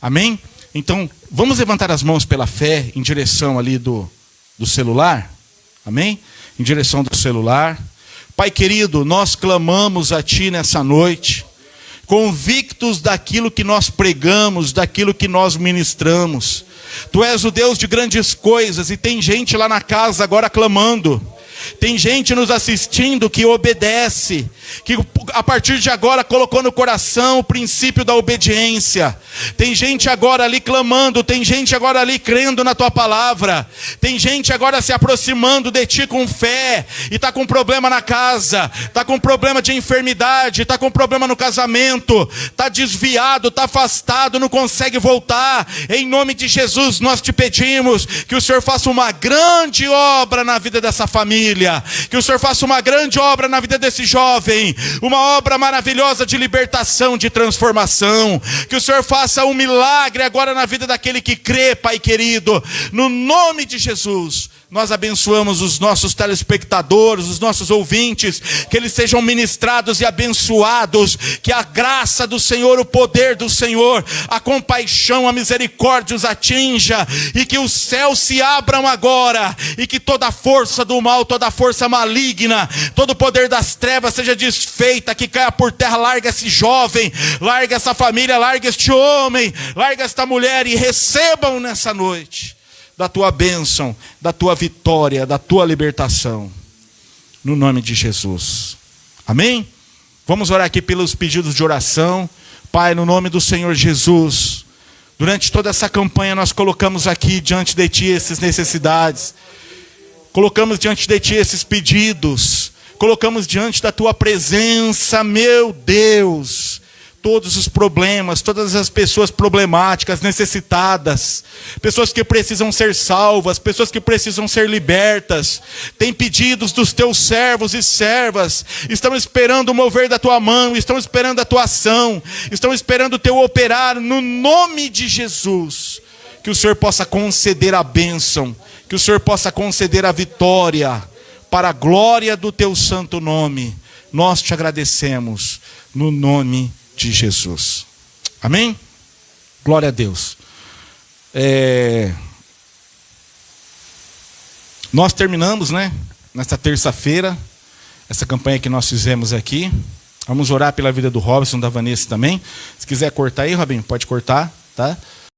Amém? Então, vamos levantar as mãos pela fé em direção ali do celular. Amém? Em direção do celular. Pai querido, nós clamamos a Ti nessa noite. convictos daquilo que nós pregamos, daquilo que nós ministramos. Tu és o Deus de grandes coisas, e tem gente lá na casa agora clamando. Tem gente nos assistindo que obedece, que a partir de agora colocou no coração o princípio da obediência. Tem gente agora ali clamando, tem gente agora ali crendo na tua palavra. Tem gente agora se aproximando de ti com fé, e está com problema na casa, está com problema de enfermidade, está com problema no casamento, está desviado, está afastado, não consegue voltar. Em nome de Jesus nós te pedimos que o Senhor faça uma grande obra na vida dessa família, que o Senhor faça uma grande obra na vida desse jovem, uma obra maravilhosa de libertação, de transformação. Que o Senhor faça um milagre agora na vida daquele que crê, Pai querido. No nome de Jesus, nós abençoamos os nossos telespectadores, os nossos ouvintes, que eles sejam ministrados e abençoados, que a graça do Senhor, o poder do Senhor, a compaixão, a misericórdia os atinja, e que os céus se abram agora, e que toda a força do mal, toda a força maligna, todo o poder das trevas seja desfeita, que caia por terra. Larga esse jovem, larga essa família, larga este homem, larga esta mulher, e recebam nessa noite da tua bênção, da tua vitória, da tua libertação, no nome de Jesus. Amém? Vamos orar aqui pelos pedidos de oração. Pai, no nome do Senhor Jesus, durante toda essa campanha nós colocamos aqui diante de ti essas necessidades, colocamos diante de ti esses pedidos, colocamos diante da tua presença, meu Deus, todos os problemas, todas as pessoas problemáticas, necessitadas, pessoas que precisam ser salvas, pessoas que precisam ser libertas. Tem pedidos dos teus servos e servas, estão esperando o mover da tua mão, estão esperando a tua ação, estão esperando o teu operar, no nome de Jesus. Que o Senhor possa conceder a bênção, que o Senhor possa conceder a vitória, para a glória do teu santo nome. Nós te agradecemos, no nome de Jesus. Amém? Glória a Deus. Nós terminamos, nesta terça-feira, essa campanha que nós fizemos aqui. Vamos orar pela vida do Robson, da Vanessa também. Se quiser cortar aí, Robinho, pode cortar, tá?